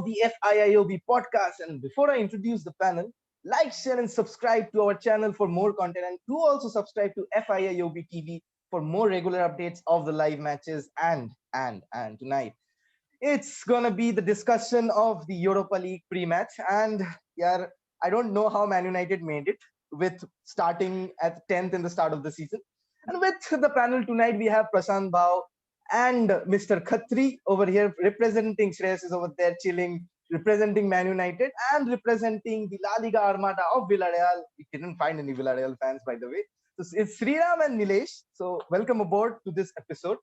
the FIIOB podcast. And before I introduce the panel, like, share, and subscribe to our channel for more content. And do also subscribe to FIIOB TV for more regular updates of the live matches. And tonight, it's gonna be the discussion of the Europa League pre-match. And yeah, I don't know how Man United made it with starting at 10th in the start of the season. And with the panel tonight, we have Prashant Bhau and Mr. Khatri over here representing. Shreyas is over there chilling, representing Man United and representing the La Liga Armada of Villarreal. We didn't find any Villarreal fans, by the way. So it's Sriram and Nilesh. So welcome aboard to this episode.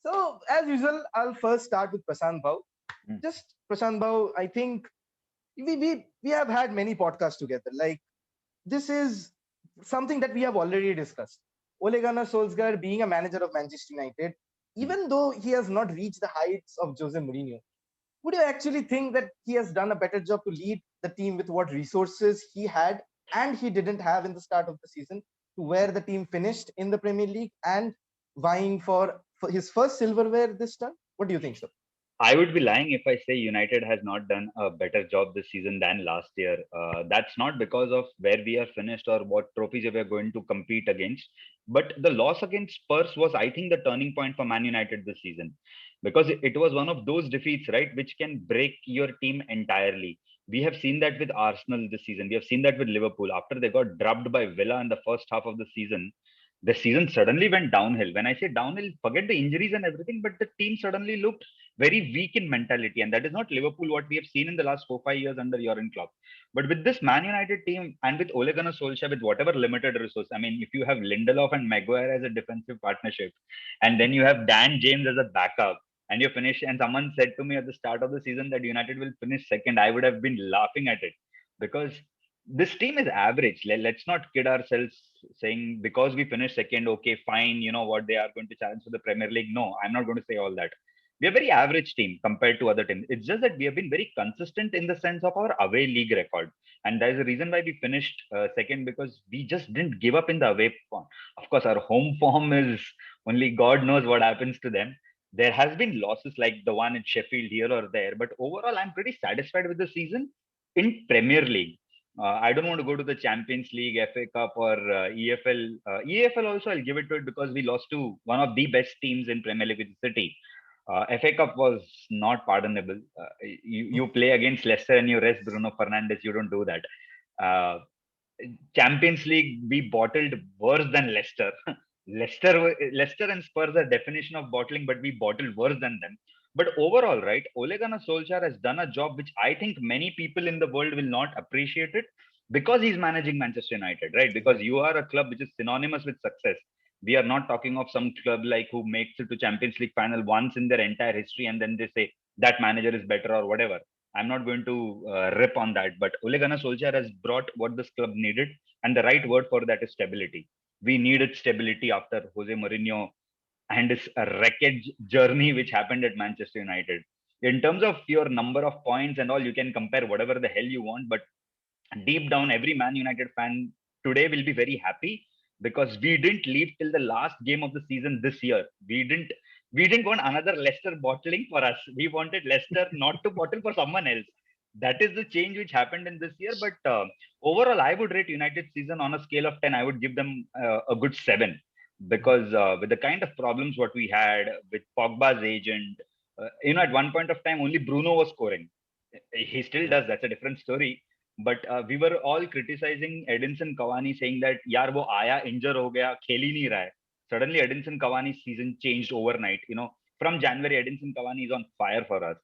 So as usual, I'll first start with Prashant Bhau. Just Prashant Bhau, I think we have had many podcasts together. Like, this is something that we have already discussed. Ole Gunnar Solskjaer being a manager of Manchester United, even though he has not reached the heights of Jose Mourinho, would you actually think that he has done a better job to lead the team with what resources he had and he didn't have in the start of the season to where the team finished in the Premier League and vying for his first silverware this time? What do you think, sir? I would be lying if I say United has not done a better job this season than last year. That's not because of where we are finished or what trophies we are going to compete against. But the loss against Spurs was, I think, the turning point for Man United this season. Because it was one of those defeats, right, which can break your team entirely. We have seen that with Arsenal this season. We have seen that with Liverpool. After they got drubbed by Villa in the first half of the season suddenly went downhill. When I say downhill, forget the injuries and everything, but the team suddenly looked very weak in mentality. And that is not Liverpool, what we have seen in the last 4-5 years under Jurgen Klopp. But with this Man United team and with Ole Gunnar Solskjaer, with whatever limited resource, I mean, if you have Lindelof and Maguire as a defensive partnership, and then you have Dan James as a backup, and you finish, and someone said to me at the start of the season that United will finish second, I would have been laughing at it because this team is average. Let's not kid ourselves saying because we finished second, okay, fine, you know what, they are going to challenge for the Premier League. No, I'm not going to say all that. We're a very average team compared to other teams. It's just that we have been very consistent in the sense of our away league record. And there's a reason why we finished second because we just didn't give up in the away form. Of course, our home form is only God knows what happens to them. There has been losses like the one in Sheffield here or there, but overall, I'm pretty satisfied with the season in Premier League. I don't want to go to the Champions League, FA Cup, or EFL. EFL also, I'll give it to it because we lost to one of the best teams in Premier League, which is City. FA Cup was not pardonable. You play against Leicester and you rest Bruno Fernandes. You don't do that. Uh, Champions League, we bottled worse than Leicester. Leicester and Spurs are definition of bottling, but we bottled worse than them. But overall, right, Ole Gunnar Solskjaer has done a job which I think many people in the world will not appreciate it because he's managing Manchester United, right? Because you are a club which is synonymous with success. We are not talking of some club like who makes it to Champions League final once in their entire history and then they say that manager is better or whatever. I'm not going to rip on that, but Ole Gunnar Solskjaer has brought what this club needed, and the right word for that is stability. We needed stability after Jose Mourinho and his wreckage journey which happened at Manchester United. In terms of your number of points and all, you can compare whatever the hell you want, but deep down, every Man United fan today will be very happy because we didn't leave till the last game of the season this year. We didn't want another Leicester bottling for us. We wanted Leicester not to bottle for someone else. That is the change which happened in this year. But overall, I would rate United season on a scale of 10. I would give them a good 7 because with the kind of problems what we had with Pogba's agent, at one point of time only Bruno was scoring. He still does. That's a different story. But we were all criticizing Edinson Cavani, saying that यार वो आया injure हो गया खेल ही नहीं रहा है. Suddenly Edinson Cavani's season changed overnight. From January Edinson Cavani is on fire for us.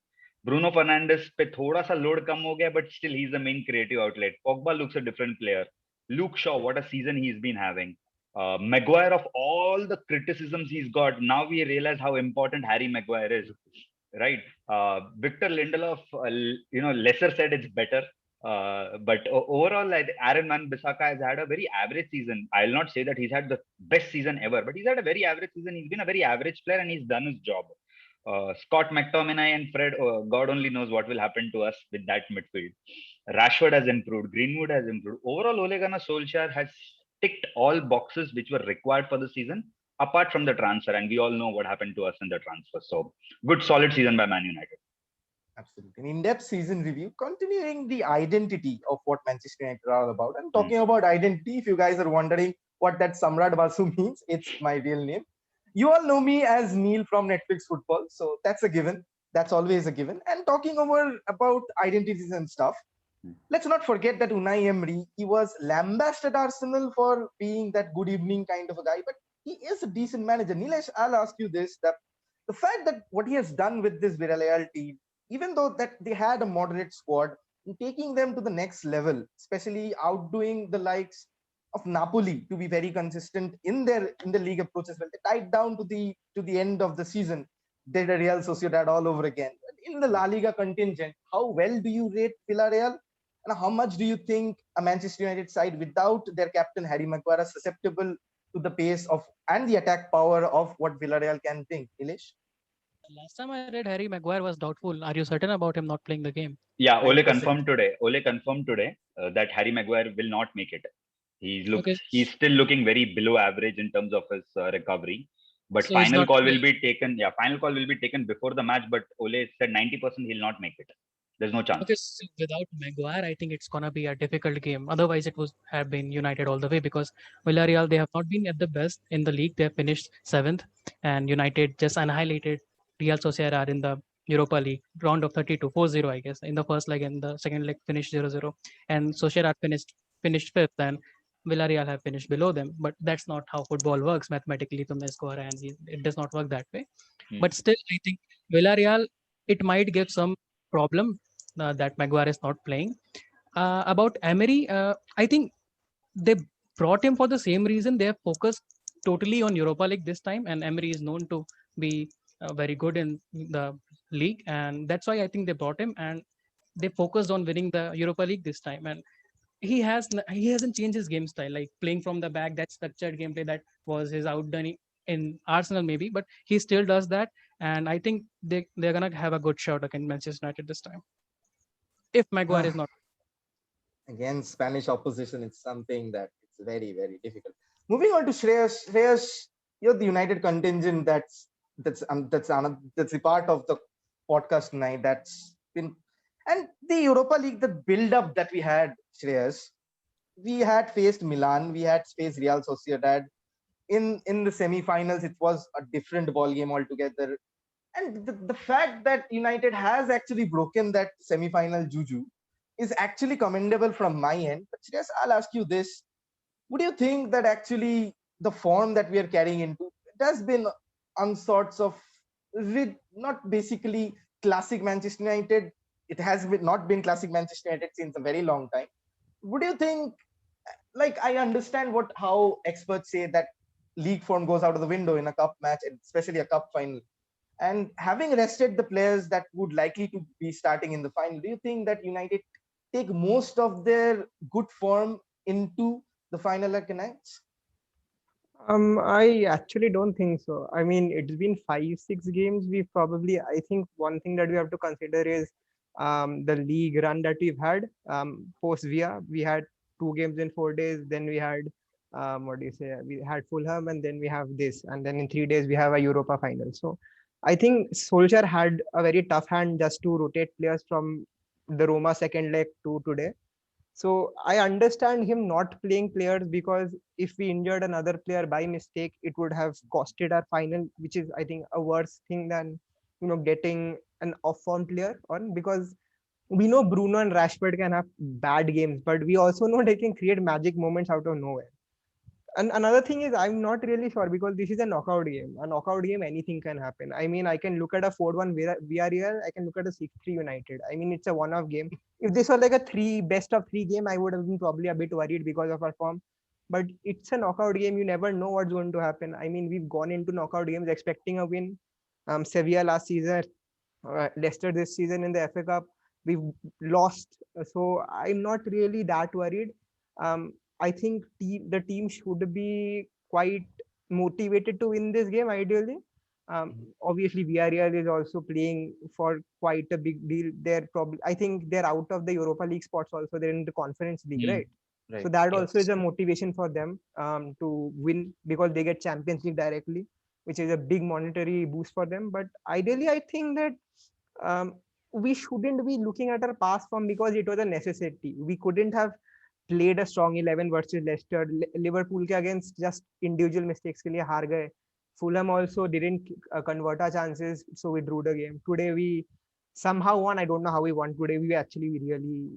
Bruno Fernandes पे थोड़ा सा load कम हो गया, but still he's the main creative outlet. Pogba looks a different player. Luke Shaw, what a season he's been having. Maguire, of all the criticisms he's got, now we realize how important Harry Maguire is, right? Victor Lindelof, lesser said it's better. But overall, like, Aaron Wan-Bissaka has had a very average season. I'll not say that he's had the best season ever, but he's had a very average season. He's been a very average player and he's done his job. Scott McTominay and Fred, God only knows what will happen to us with that midfield. Rashford has improved. Greenwood has improved. Overall, Ole Gunnar Solskjaer has ticked all boxes which were required for the season, apart from the transfer. And we all know what happened to us in the transfer. So, good, solid season by Man United. Absolutely. An in-depth season review, continuing the identity of what Manchester United are all about. And Mm. talking about identity, if you guys are wondering what that Samrat Basu means, it's my real name. You all know me as Neil from Netflix Football, so that's a given. That's always a given. And talking over about identities and stuff, Mm. let's not forget that Unai Emery, he was lambasted at Arsenal for being that good evening kind of a guy, but he is a decent manager. Nilesh, I'll ask you this: that the fact that what he has done with this Villarreal team, even though that they had a moderate squad, taking them to the next level, especially outdoing the likes of Napoli to be very consistent in the league approach as well. They tied down to the end of the season. Did a Real Sociedad all over again. In the La Liga contingent, how well do you rate Villarreal? And how much do you think a Manchester United side without their captain Harry Maguire are susceptible to the pace of and the attack power of what Villarreal can think? Ilish? Last time I read Harry Maguire was doubtful. Are you certain about him not playing the game? Yeah, Ole 100%. confirmed today. Ole confirmed today that Harry Maguire will not make it. Okay, He's still looking very below average in terms of his recovery. But so he's final not call will playing. be taken. Yeah, final call will be taken before the match. But Ole said 90% he'll not make it. There's no chance. Okay, so without Maguire, I think it's gonna be a difficult game. Otherwise, it was have been United all the way because Villarreal they have not been at the best in the league. They have finished seventh, and United just annihilated Real Sociedad in the Europa League round of 32, 4-0, I guess. In the first leg and the second leg finished 0-0, and Sociedad finished fifth, and Villarreal have finished below them. But that's not how football works mathematically. To score, and it does not work that way. Hmm. But still, I think Villarreal it might give some problem that Maguire is not playing. About Emery, I think they brought him for the same reason. They have focused totally on Europa League this time, and Emery is known to be very good in the league, and that's why I think they brought him and they focused on winning the Europa League this time. And he hasn't changed his game style, like playing from the back, that structured gameplay that was his outdone in Arsenal maybe, but he still does that. And I think they're gonna have a good shot against Manchester United this time if Maguire is not. Against Spanish opposition, it's something that it's very, very difficult. Moving on to Shreyas. Shreyas, you're the United contingent that's the part of the podcast tonight. That's been and the Europa League, the build up that we had, Shreyas. We had faced Milan, we had faced Real Sociedad. In the semi-finals, it was a different ball game altogether. And the fact that United has actually broken that semi-final juju is actually commendable from my end. But yes, I'll ask you this: would you think that actually the form that we are carrying into it has been on sorts of not basically classic Manchester United? It has not been classic Manchester United since a very long time. Would you think, like, I understand what how experts say that league form goes out of the window in a cup match, especially a cup final, and having rested the players that would likely to be starting in the final, do you think that United take most of their good form into the final nights? I actually don't think so. I mean, it's been 5, 6 games. I think one thing that we have to consider is the league run that we've had. Post Via, we had 2 games in 4 days. Then we had, what do you say? We had Fulham, and then we have this. And then in 3 days, we have a Europa final. So I think Solskjaer had a very tough hand just to rotate players from the Roma second leg to today. So I understand him not playing players because if we injured another player by mistake, it would have costed our final, which is I think a worse thing than getting an off-form player on, because we know Bruno and Rashford can have bad games, but we also know they can create magic moments out of nowhere. And another thing is, I'm not really sure because this is a knockout game. A knockout game, anything can happen. I mean, I can look at a 4-1 Villarreal, I can look at a 6-3 United. I mean, it's a one-off game. If this was like a best of three game, I would have been probably a bit worried because of our form. But it's a knockout game. You never know what's going to happen. I mean, we've gone into knockout games expecting a win. Sevilla last season, Leicester this season in the FA Cup, we've lost. So I'm not really that worried. I think the team should be quite motivated to win this game ideally. Obviously, Villarreal is also playing for quite a big deal. They're probably, I think they're out of the Europa League spots also. They're in the Conference League, Hmm. right? So Right. that also Yes. is a motivation for them to win because they get Champions League directly, which is a big monetary boost for them. But ideally, I think that um, we shouldn't be looking at our past form because it was a necessity. We couldn't have played a strong 11 versus Leicester. Liverpool ke against just individual mistakes ke liye haar gaye. Fulham also didn't convert our chances, so we drew the game. Today we somehow won. I don't know how we won today. We actually really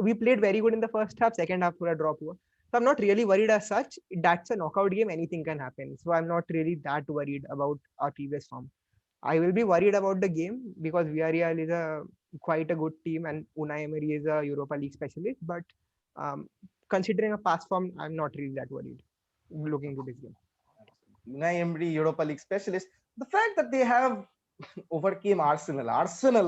we played very good in the first half. Second half, pura draw hua. So I'm not really worried as such. That's a knockout game. Anything can happen. So I'm not really that worried about our previous form. I will be worried about the game because Villarreal is quite a good team and Unai Emery is a Europa League specialist. But considering a past form, I'm not really that worried looking to this game. Unai Emery, Europa League specialist. The fact that they have overcame Arsenal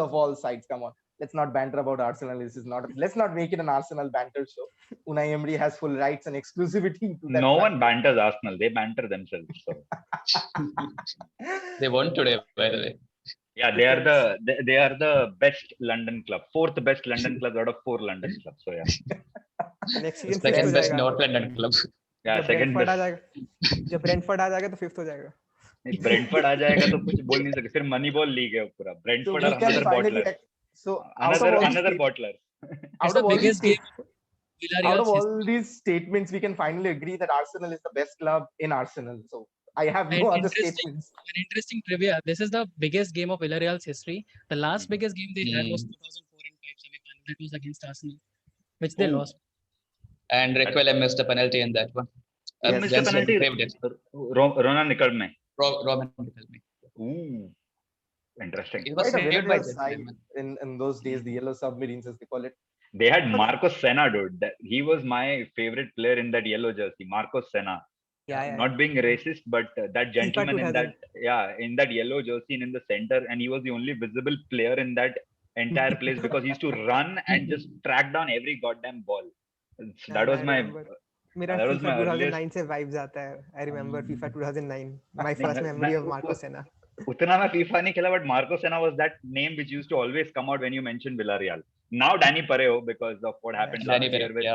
of all sides. Come on, let's not banter about Arsenal. This is not. Let's not make it an Arsenal banter show. Unai Emery has full rights and exclusivity to that. No one banters Arsenal. They banter themselves. So. They won today, by the way. Yeah, they are the best London club, fourth best London club out of 4 London clubs. So yeah. Next season Second best fifth North London club. Yeah, second best. जब Brentford आ जाएगा तो fifth हो जाएगा. Brentford आ जाएगा तो कुछ बोल नहीं सकते. फिर मनीबॉल लीग है पूरा. ब्रेंटफोर्ड और another bottler. So another bottler. Out of all biggest these game. out of all these statements, we can finally agree that Arsenal is the best club in Arsenal. So I have no other statements. An interesting trivia. This is the biggest game of Villarreal's history. The last biggest game they had was 2004 and 5 semi-final. That was against Arsenal, which they lost. And Requelem missed a penalty in that one. Yes, missed a penalty. Saved it. Ronan Nicolme. Roman Nicolme. Ooh, interesting. It was Quite a saved by Villarreal side in those days, the Yellow Submarines as they call it. They had Marcos Senna, dude. He was my favorite player in that yellow jersey, Marcos Senna. Yeah. Not being racist, but that gentleman in that yellow jersey and in the center, and he was the only visible player in that entire place because he used to run and just track down every goddamn ball. That was my. मेरा that was FIFA my 2009 से vibes आता है. I remember FIFA 2009. My first memory of Marcos Senna. उतना मैं FIFA नहीं खेला, but Marcos Senna was that name which used to always come out when you mentioned Villarreal. Now Danny Pareo, because of what happened last year with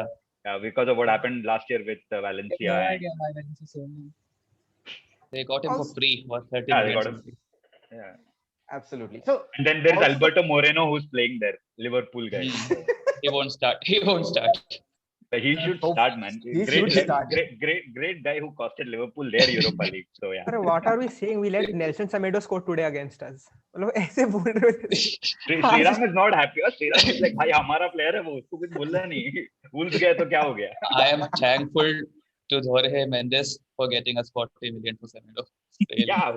because of what happened last year with Valencia. No idea why Valencia sold him. They got him for free for 30 Yeah, they million. got him. Yeah. Absolutely. So And then there's Also- Alberto Moreno who's playing there, Liverpool guy. He won't start. He won't start. He should start, man. He should start. Great guy who costed Liverpool their Europa League. So yeah. But what are we saying? We let Nelson Semedo score today against us. मतलब ऐसे बोल रहे थे. Sriram is not happy. Sriram is like, भाई हमारा player है वो, उसको कुछ बोलना नहीं. Wolves गया तो क्या हो गया? I am thankful to Jorge Mendes for getting us 40 million for Semedo. Really. Yeah,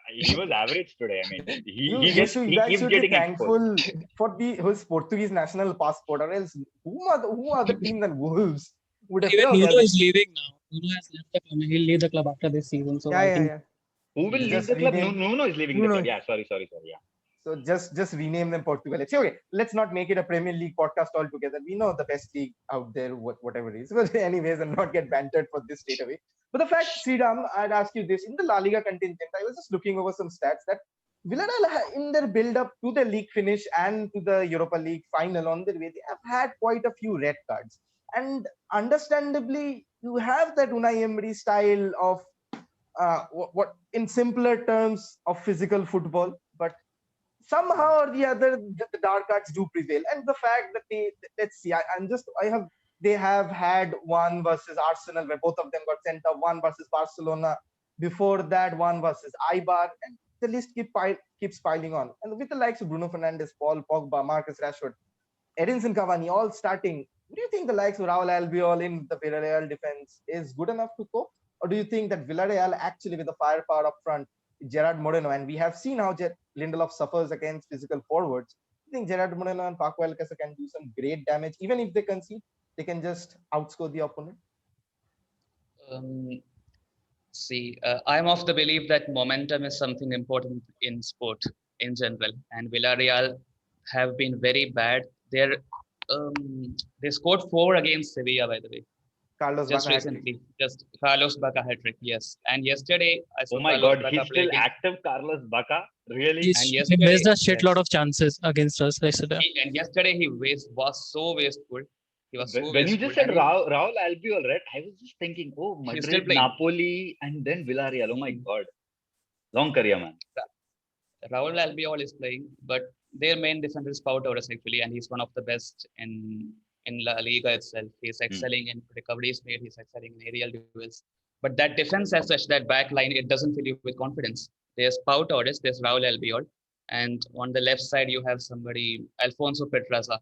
he was average today. I mean, he guys keeps should be getting thankful exposed. for his Portuguese national passport, or else who are the team that Wolves would have? Even Nuno is leaving now. Nuno has left the club. He'll leave the club after this season. So I think Who will leave Just the club? rename- Nuno is leaving the Nuno. club. Yeah, sorry. Yeah. So just rename them Portugal. Okay, let's not make it a Premier League podcast altogether. We know the best league out there, whatever it is. But anyways, and not get bantered for this straight away. But the fact, Sriram, I'd ask you this. In the La Liga contingent, I was just looking over some stats that Villarreal, in their build-up to the league finish and to the Europa League final on their way, they have had quite a few red cards. And understandably, you have that Unai Emery style of, what in simpler terms, of physical football. But somehow or the other, the dark arts do prevail. And the fact that they have had one versus Arsenal where both of them got sent off, one versus Barcelona. Before that, one versus Eibar. And the list keeps piling on. And with the likes of Bruno Fernandes, Paul Pogba, Marcus Rashford, Edinson Cavani all starting, do you think the likes of Raul Albiol in the Villarreal defense is good enough to cope? Or do you think that Villarreal actually, with the firepower up front, Gerard Moreno, and we have seen how Lindelof suffers against physical forwards, I think Gerard Moreno and Paco Alcácer can do some great damage. Even if they concede, they can just outscore the opponent. I'm of the belief that momentum is something important in sport in general, and Villarreal have been very bad. They scored 4 against Sevilla, by the way. Carlos Just Bacca recently, just Carlos Bacca hat-trick, yes. And yesterday, I saw Oh my Carlos God, Bacca he's play still against- active, Carlos Bacca. Really? he yesterday- missed a shitload yes. of chances against us yesterday. And yesterday he was so wasteful. He was so When you wasteful. just said And he- Raul Albiol, right? I was just thinking, oh, He's still Madrid, playing. Napoli, and then Villarreal. Oh my God. Long career, man. Raul Albiol is playing, but their main defender is Pau Torres actually, and he's one of the best in La Liga itself. He's excelling in recoveries made. He's excelling in aerial duels. But that defense as such, that back line, it doesn't fill you with confidence. There's Pau Torres, there's Raul Albiol, and on the left side you have somebody Alfonso Pedraza.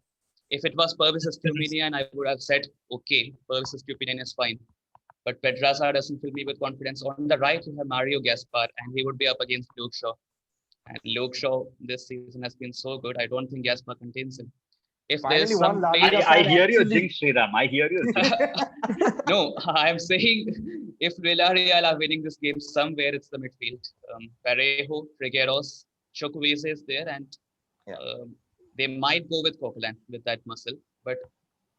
If it was Pervis Estupiñán, I would have said, okay, Pervis Estupiñán is fine. But Pedraza doesn't fill me with confidence. On the right, you have Mario Gaspar, and he would be up against Luke Shaw. And Luke Shaw this season has been so good. I don't think Gaspar contains him. If there's Finally, one some La place, Liga I fan hear you, actually- Jinx Sriram. I hear you. Jinx. no, I'm saying if Villarreal are winning this game somewhere, it's the midfield. Parejo, Trigueros, Chukwueze is there, and Yeah. they might go with Coquelin with that muscle. But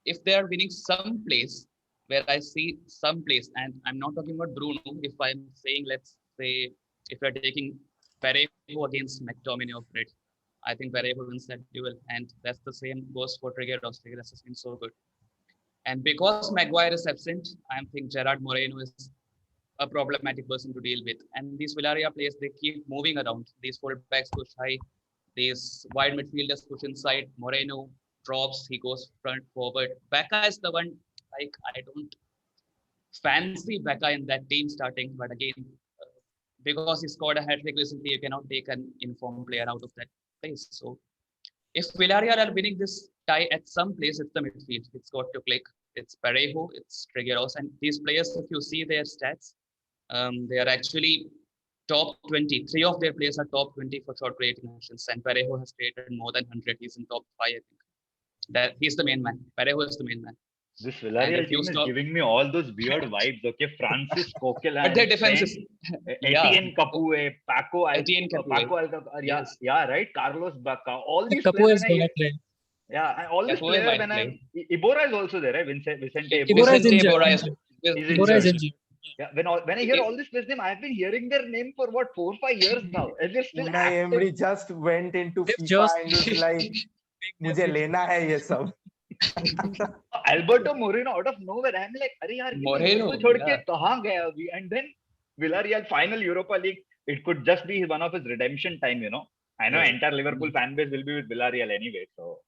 if they are winning some place where I see some place, and I'm not talking about Bruno, if I'm saying, let's say, if you're taking Parejo against McTominay or Fred, I think Parejo wins that duel, and that's the same goes for Trigueros. Trigueros has been so good. And because Maguire is absent, I think Gerard Moreno is a problematic person to deal with. And these Villarreal players, they keep moving around. These fullbacks push high, these wide midfielders push inside. Moreno drops, he goes front forward. Becca is the one, like, I don't fancy Becca in that team starting, but again, because he scored a hat trick recently, you cannot take an informed player out of that place. So if Villarreal are winning this tie at some place, it's the midfield. It's got to click. It's Parejo, it's Trigueros, and these players, if you see their stats, they are actually top 20. 3 of their players are top 20 for short creating actions, and Parejo has created more than 100. He's in top 5, I think. That he's the main man. Parejo is the main man. This And Villarreal if you team is stop- giving me all those weird vibes. Okay, Francis Coquelin, But their defense is Etienne Capoue, Paco, Etienne Capoue. Paco Alcácer, yeah, Yes. yeah, right. Carlos Bacca, all these Capoe players. is gonna play. Yeah, and all these Capoue players. might When play. Ibora is also there, right? Vicente Iborra is Vicente injured. Iborra is- He's Iborra is injured. injured. Yeah, when I hear all these players' name, I've been hearing their name for what 4-5 years now, and they're still Unai active. Emery just went into They've FIFA just- and was like, मुझे लेना है ये सब. Alberto Moreno out of nowhere. I'm like, अरे यार, Moreno, इसको छोड़ के yeah. कहाँ गया अभी? And then Villarreal final Europa League. It could just be one of his redemption time, you know. I know Yeah. entire Liverpool fan base will be with Villarreal anyway. So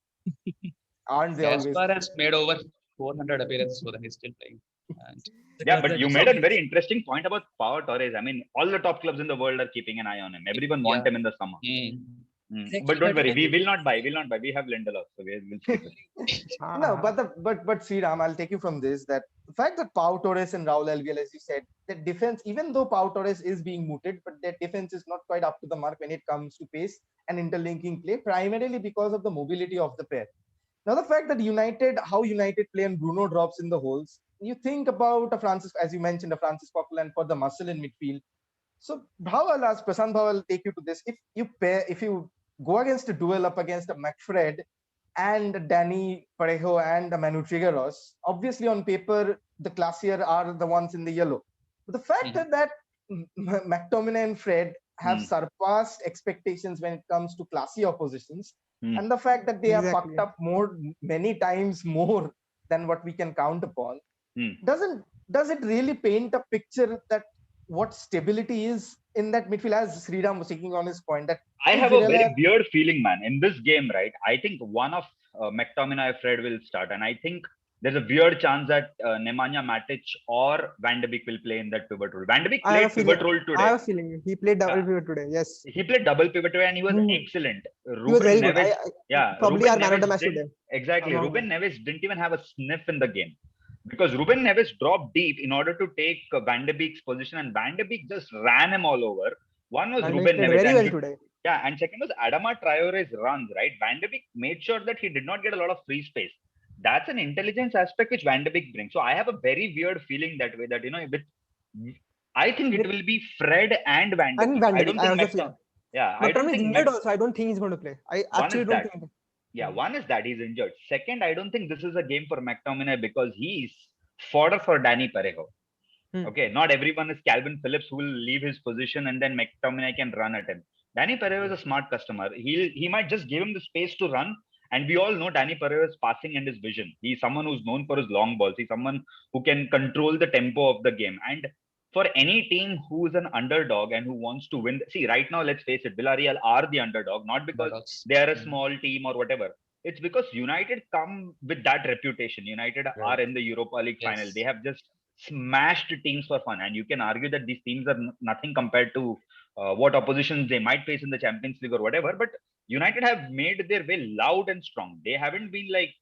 Aren't they always? Gaspar has made over 400 appearances for them. He's still playing. And yeah, but you made a very interesting point about Pau Torres. I mean, all the top clubs in the world are keeping an eye on him. Everyone want Yeah. him in the summer. Exactly, But don't but worry, we then- will not buy. We have Lindelof, so we'll stick with him. No, but Sriram, I'll take you from this that the fact that Pau Torres and Raul Albiol, as you said, their defense, even though Pau Torres is being mooted, but their defense is not quite up to the mark when it comes to pace and interlinking play, primarily because of the mobility of the pair. Now, the fact that how United play and Bruno drops in the holes, you think about a Francis, as you mentioned, a Francis Coquelin for the muscle in midfield. So, I'll ask Prasant, I'll take you to this. If you go against a duel up against a McFred and Danny Parejo and Manu Trigueros, obviously on paper, the classier are the ones in the yellow. But the fact that McTominay and Fred have surpassed expectations when it comes to classy oppositions, and the fact that they have Exactly. fucked up many times more than what we can count upon, does it really paint a picture that what stability is in that midfield, as Sriram was taking on his point that I have a very Villarreal- weird feeling, man. In this game, right? I think one of McTominay or Fred will start, and I think there's a weird chance that Nemanja Matic or Van de Beek will play in that pivot role. Van de Beek I have played a feeling- pivot role I today. have a feeling he played double Yeah. pivot today. Yes, He played double pivot today, and he was Hmm. excellent. he was very good. Yeah, Probably Ruben our man of the Neves match didn't- today. Exactly. Among Ruben Neves didn't even have a sniff in the game because Ruben Neves dropped deep in order to take Van de Beek's position, and Van de Beek just ran him all over. One was And he Ruben played Neves. very and well you- today. Yeah, and second was Adama Traore's runs, right? Van de Beek made sure that he did not get a lot of free space. That's an intelligence aspect which Van de Beek brings. So I have a very weird feeling that way that, you know, I think it will be Fred and Van de And Beek. Van de I don't Beek, I think also feel. yeah, I But don't Tom is think injured also. I don't think he's going to play. I actually is don't that. think. Yeah, one is that he's injured. Second, I don't think this is a game for McTominay because he's fodder for Danny Parejo. Okay, not everyone is Calvin Phillips who will leave his position and then McTominay can run at him. Danny Parejo is a smart customer. He might just give him the space to run. And we all know Danny Parejo's passing and his vision. He's someone who's known for his long balls. He's someone who can control the tempo of the game. And for any team who's an underdog and who wants to win. See, right now, let's face it, Villarreal are the underdog, not because Underdogs. they are a small team or whatever. It's because United come with that reputation. United are Right. in the Europa League final. Yes. They have just smashed teams for fun, and you can argue that these teams are nothing compared to what oppositions they might face in the Champions League or whatever. But United have made their way loud and strong. They haven't been like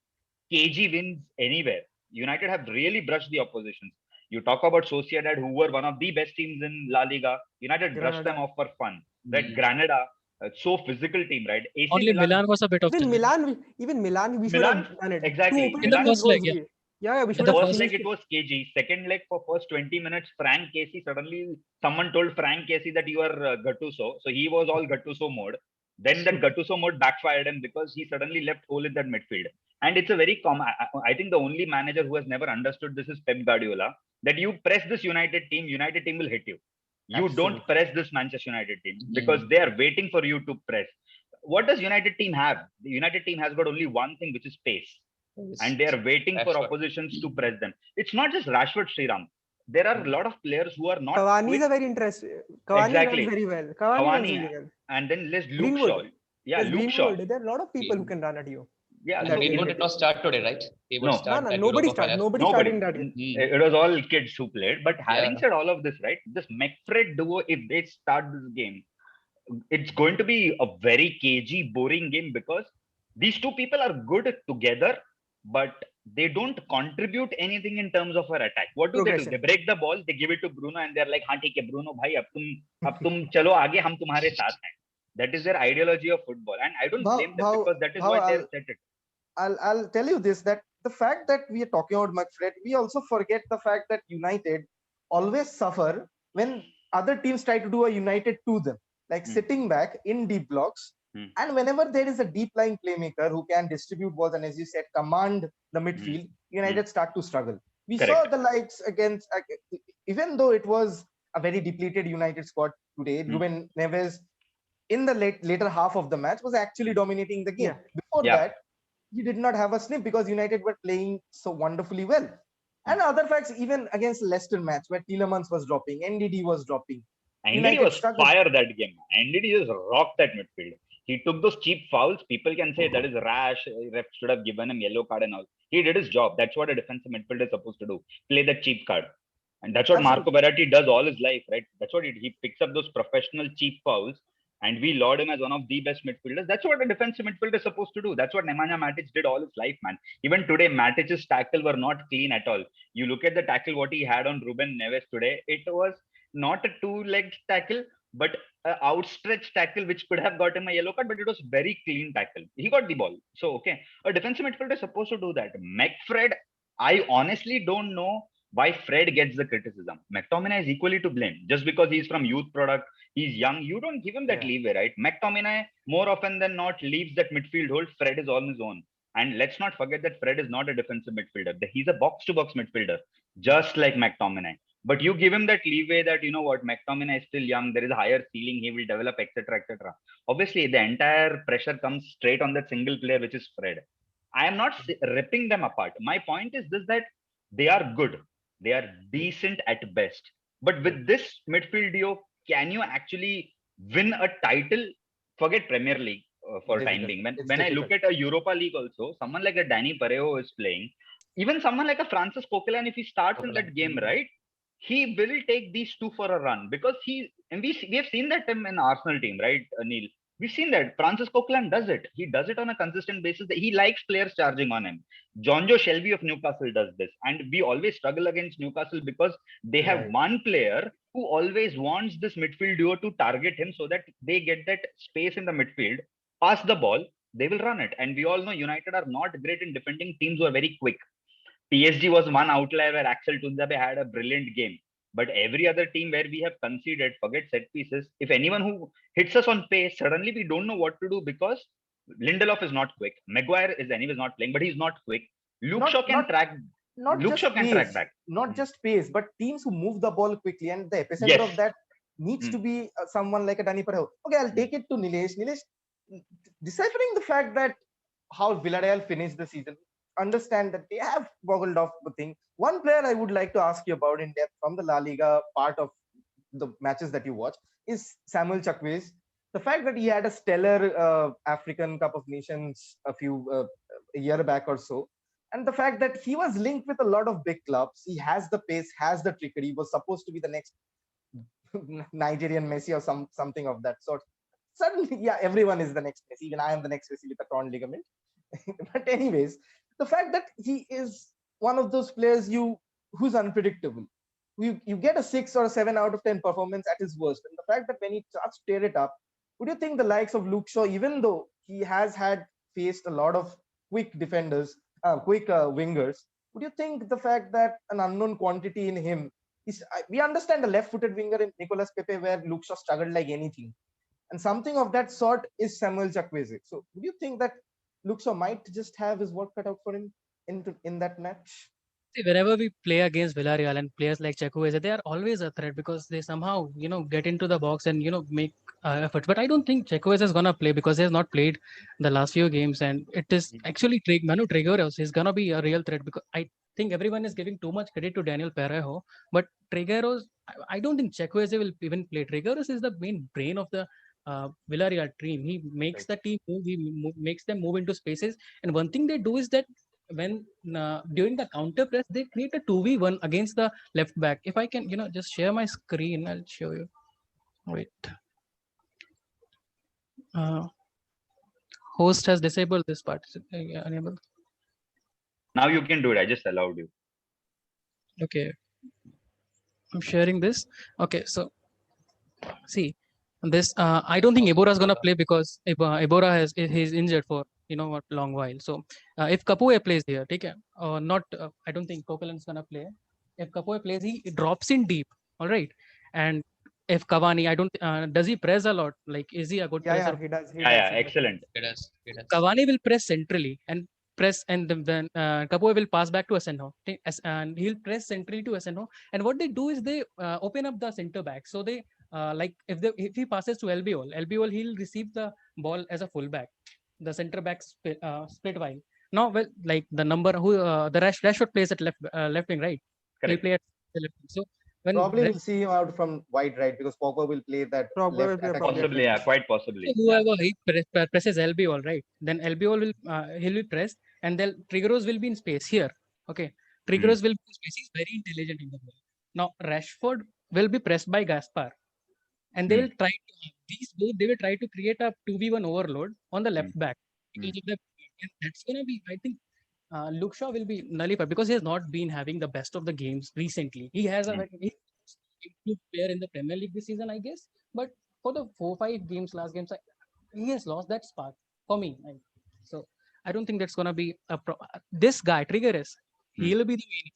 cagey wins anywhere. United have really brushed the oppositions. You talk about Sociedad, who were one of the best teams in La Liga. United brushed them Granada. off for fun. That Granada, so physical team, right? AC Only Milan, Milan was a bit of Even challenge. Milan, we should Milan, have done it. exactly. Two In the opening first leg, goals. Yeah, we In should the have first first leg finished it was cagey. Second leg for first 20 minutes, Frank Casey, suddenly someone told Frank Casey that you are Gattuso. So he was all Gattuso mode. Then that Gattuso mode backfired him because he suddenly left hole in that midfield. And it's a very common, I think the only manager who has never understood this is Pep Guardiola, that you press this United team will hit you. You don't Absolutely. press this Manchester United team because they are waiting for you to press. What does United team have? The United team has got only one thing, which is pace, and they are waiting for Rashford. oppositions to press them. It's not just Rashford, Sriram. There are a lot of players who are not Cavani quick. is a very interesting. Cavani Exactly. runs very well. Cavani runs Cavani, very well. and then there's Luke Greenwood. Shaw. Yeah, There's Luke Shaw. Greenwood. There are a lot of people who can run at you. Yeah, in so that Greenwood team. did not start today, right? He would No. start that Nobody Europa started. final. Nobody started in that game. It was all kids who played. But having Yeah. said all of this, right, this McFred duo, if they start this game, it's going to be a very cagey, boring game because these two people are good together, but they don't contribute anything in terms of our attack. What do they do? Progression. They break the ball, they give it to Bruno, and they're like, "हाँ ठीक है, Bruno भाई, अब तुम चलो आगे, हम तुम्हारे साथ हैं." That is their ideology of football, and I don't blame them because that is why they're set it. I'll tell you this, that the fact that we are talking about McFred, we also forget the fact that United always suffer when other teams try to do a United to them, like sitting back in deep blocks. And whenever there is a deep lying playmaker who can distribute balls and, as you said, command the midfield, United start to struggle. We saw the likes against, even though it was a very depleted United squad today, Ruben Neves in the later half of the match was actually dominating the game. Before that, he did not have a sniff because United were playing so wonderfully well. And other facts, even against Leicester match where Tielemans was dropping, NDD was dropping. NDD was fire that game. NDD just rocked that midfield. He took those cheap fouls. People can say that is rash. Ref should have given him yellow card and all. He did his job. That's what a defensive midfielder is supposed to do. Play the cheap card. And that's what Marco Verratti does all his life, right? That's what he picks up those professional cheap fouls. And we laud him as one of the best midfielders. That's what a defensive midfielder is supposed to do. That's what Nemanja Matic did all his life, man. Even today, Matic's tackle were not clean at all. You look at the tackle, what he had on Ruben Neves today, it was not a two-legged tackle, but an outstretched tackle, which could have got him a yellow card, but it was very clean tackle. He got the ball. So, okay. A defensive midfielder is supposed to do that. McFred, I honestly don't know why Fred gets the criticism. McTominay is equally to blame. Just because he's from youth product, he's young, you don't give him that leeway, right? McTominay, more often than not, leaves that midfield hold. Fred is on his own. And let's not forget that Fred is not a defensive midfielder. He's a box-to-box midfielder, just like McTominay. But you give him that leeway that, you know what, McTominay is still young, there is a higher ceiling, he will develop, etc., etc. Obviously, the entire pressure comes straight on that single player, which is Fred. I am not ripping them apart. My point is this, that they are good. They are decent at best. But with this midfield duo, can you actually win a title? Forget Premier League for time being. When I look at a Europa League also, someone like a Danny Parejo is playing. Even someone like a Francis Coquelin, if he starts in that game, right, he will take these two for a run because we have seen that him in Arsenal team, right, Neil? We've seen that Francis Coquelin does it. He does it on a consistent basis. He likes players charging on him. Jonjo Shelby of Newcastle does this. And we always struggle against Newcastle because they have one player who always wants this midfield duo to target him so that they get that space in the midfield, pass the ball, they will run it. And we all know United are not great in defending teams who are very quick. PSG was one outlier where Axel Tuanzebe had a brilliant game. But every other team where we have conceded, forget set pieces, if anyone who hits us on pace, suddenly we don't know what to do because Lindelof is not quick. Maguire is anyways not playing, but he's not quick. Luke Shaw can track. Luke Shaw can track back. Not just pace, but teams who move the ball quickly, and the epicenter of that needs to be someone like a Danny Parejo. Okay, I'll take it to Nilesh. Nilesh, deciphering the fact that how Villarreal finished the season, understand that they have boggled off the thing. One player I would like to ask you about in depth from the La Liga part of the matches that you watch is Samuel Chukwueze. The fact that he had a stellar African Cup of Nations a year back or so, and the fact that he was linked with a lot of big clubs. He has the pace, has the trickery. He was supposed to be the next Nigerian Messi or something of that sort. Suddenly, yeah, everyone is the next Messi. Even I am the next Messi with a torn ligament. But anyways, the fact that he is one of those players who's unpredictable. You get a 6 or a 7 out of 10 performance at his worst. And the fact that when he starts to tear it up, would you think the likes of Luke Shaw, even though he has had faced a lot of quick defenders, quick wingers, would you think the fact that an unknown quantity in him is, we understand the left-footed winger in Nicolas Pepe where Luke Shaw struggled like anything. And something of that sort is Samuel Chukwueze. So would you think that Luke Shaw might just have his work cut out for him in that match? See, whenever we play against Villarreal and players like Chukwueze, they are always a threat because they somehow, get into the box and, make efforts. But I don't think Chukwueze is going to play because he has not played the last few games. And it is actually Manu Trigueros is going to be a real threat because I think everyone is giving too much credit to Daniel Perejo. But Trigueros, I don't think Chukwueze will even play. Trigueros is the main brain of the Villarreal team. He makes the team move. Makes them move into spaces. And one thing they do is that when during the counter press, they create a 2v1 against the left back. If I can, just share my screen, I'll show you. Wait. Host has disabled this part. Enable. Now you can do it. I just allowed you. Okay. I'm sharing this. Okay, so see this. I don't think Ebora is gonna play because Ebora he's injured for what long while. So if Capoue plays here, take care. Not. I don't think Coquelin's gonna play. If Capoue plays, he drops in deep. All right, and if Cavani, I don't. Does he press a lot? Like, is he a good presser? Yeah, he does. Yeah, excellent. It does. Cavani will press centrally and press, and then Capoue will pass back to Asenjo, and he'll press centrally to Asenjo. And what they do is they open up the center back. So they like if he passes to Albiol, he'll receive the ball as a fullback. The center back split wide. Now, well, like the number who the Rashford plays at left wing, right? He'll Correct. play at the left wing. So when Probably we'll see him out from wide right because Pogba will play that Pogba will left play attacking probably. Possibly, yeah, midfield. quite possibly. whoever he presses Albiol, right? Then Albiol will he'll be pressed, and then Trigueros will be in space here. Okay, Trigueros will be in space. He's very intelligent in the ball. Now Rashford will be pressed by Gaspar, and they will try to they will try to create a 2v1 overload on the left back. And that's gonna be, I think, Luke Shaw will be nullified because he has not been having the best of the games recently. He has he's a good player in the Premier League this season, I guess. But for the 4-5 games, last games, he has lost that spark for me. So I don't think that's gonna be this guy Trigueros. He'll be the main.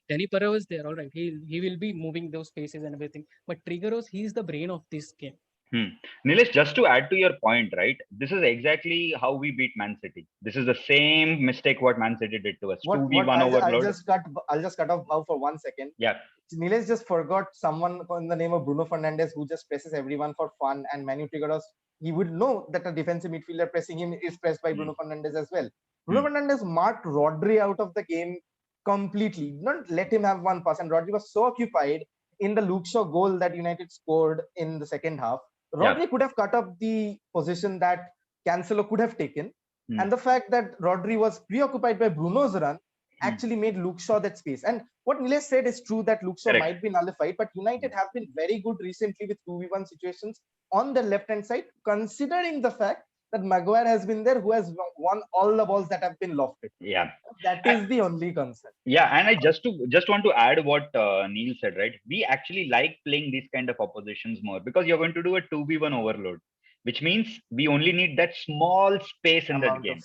Danny Perejo is there, all right. He will be moving those spaces and everything. But Trigueros, he's the brain of this game. Nilesh, just to add to your point, right? This is exactly how we beat Man City. This is the same mistake what Man City did to us. 2v1 overload. I'll just cut off now for 1 second. Yeah. Nilesh just forgot someone in the name of Bruno Fernandes who just presses everyone for fun, and Manu Trigueros, he would know that a defensive midfielder pressing him is pressed by Bruno Fernandes as well. Bruno Fernandes marked Rodri out of the game completely. Not let him have one pass, and Rodri was so occupied in the Luke Shaw goal that United scored in the second half. Rodri could have cut up the position that Cancelo could have taken. And the fact that Rodri was preoccupied by Bruno's run actually made Luke Shaw that space. And what Nilesh said is true that Luke Shaw might be nullified, but United have been very good recently with 2v1 situations on the left-hand side, considering the fact that Maguire has been there, who has won all the balls that have been lofted. Yeah. That is the only concern. Yeah, and I just want to add what Neil said, right? We actually like playing these kind of oppositions more because you're going to do a 2v1 overload, which means we only need that small space in that game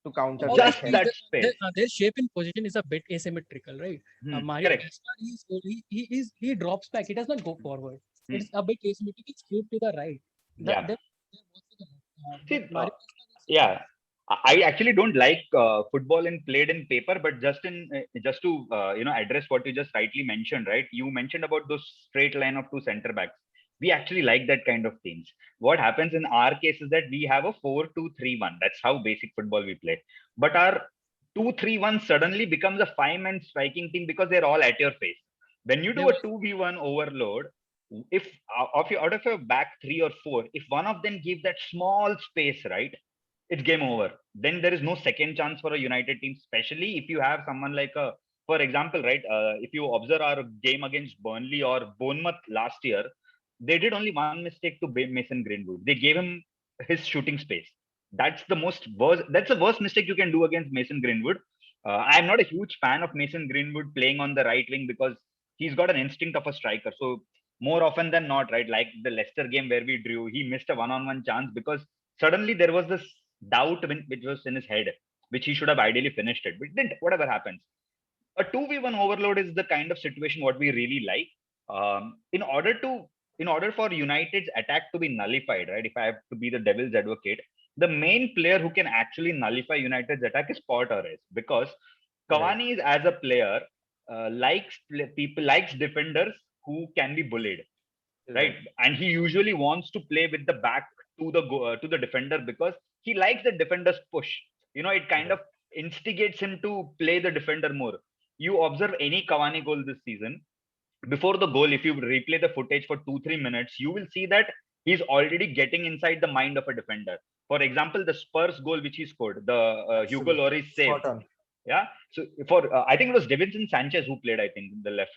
to counter just that space. Their shape and position is a bit asymmetrical, right? Mario Gaspar, he drops back. He does not go forward. It's a bit asymmetrical. It's skewed to the right. Yeah. I actually don't like football played in paper, but just to address what you just rightly mentioned, right? You mentioned about those straight line of two center backs. We actually like that kind of teams. What happens in our case is that we have a 4-2-3-1. That's how basic football we play. But our 2-3-1 suddenly becomes a 5-man striking team because they're all at your face. When you do a 2v1 overload, if out of your back 3 or 4, if one of them gives that small space, right, it's game over. Then there is no second chance for a United team, especially if you have someone like for example, right, if you observe our game against Burnley or Bournemouth last year, they did only one mistake to Mason Greenwood. They gave him his shooting space. That's the worst mistake you can do against Mason Greenwood. I'm not a huge fan of Mason Greenwood playing on the right wing because he's got an instinct of a striker. So more often than not, right, like the Leicester game where we drew, he missed a one-on-one chance because suddenly there was this doubt which was in his head, which he should have ideally finished it, but didn't. Whatever happens, a 2v1 overload is the kind of situation what we really like. In order for United's attack to be nullified, right? If I have to be the devil's advocate, the main player who can actually nullify United's attack is Pau Torres, because Cavani is, as a player, likes defenders who can be bullied, right? And he usually wants to play with the back to the defender because he likes the defender's push. It kind of instigates him to play the defender more. You observe any Cavani goal this season, before the goal, if you replay the footage for 2-3 minutes, you will see that he's already getting inside the mind of a defender. For example, the Spurs goal which he scored, the Hugo Lloris save. Yeah. So I think it was Davinson Sanchez who played, I think, in the left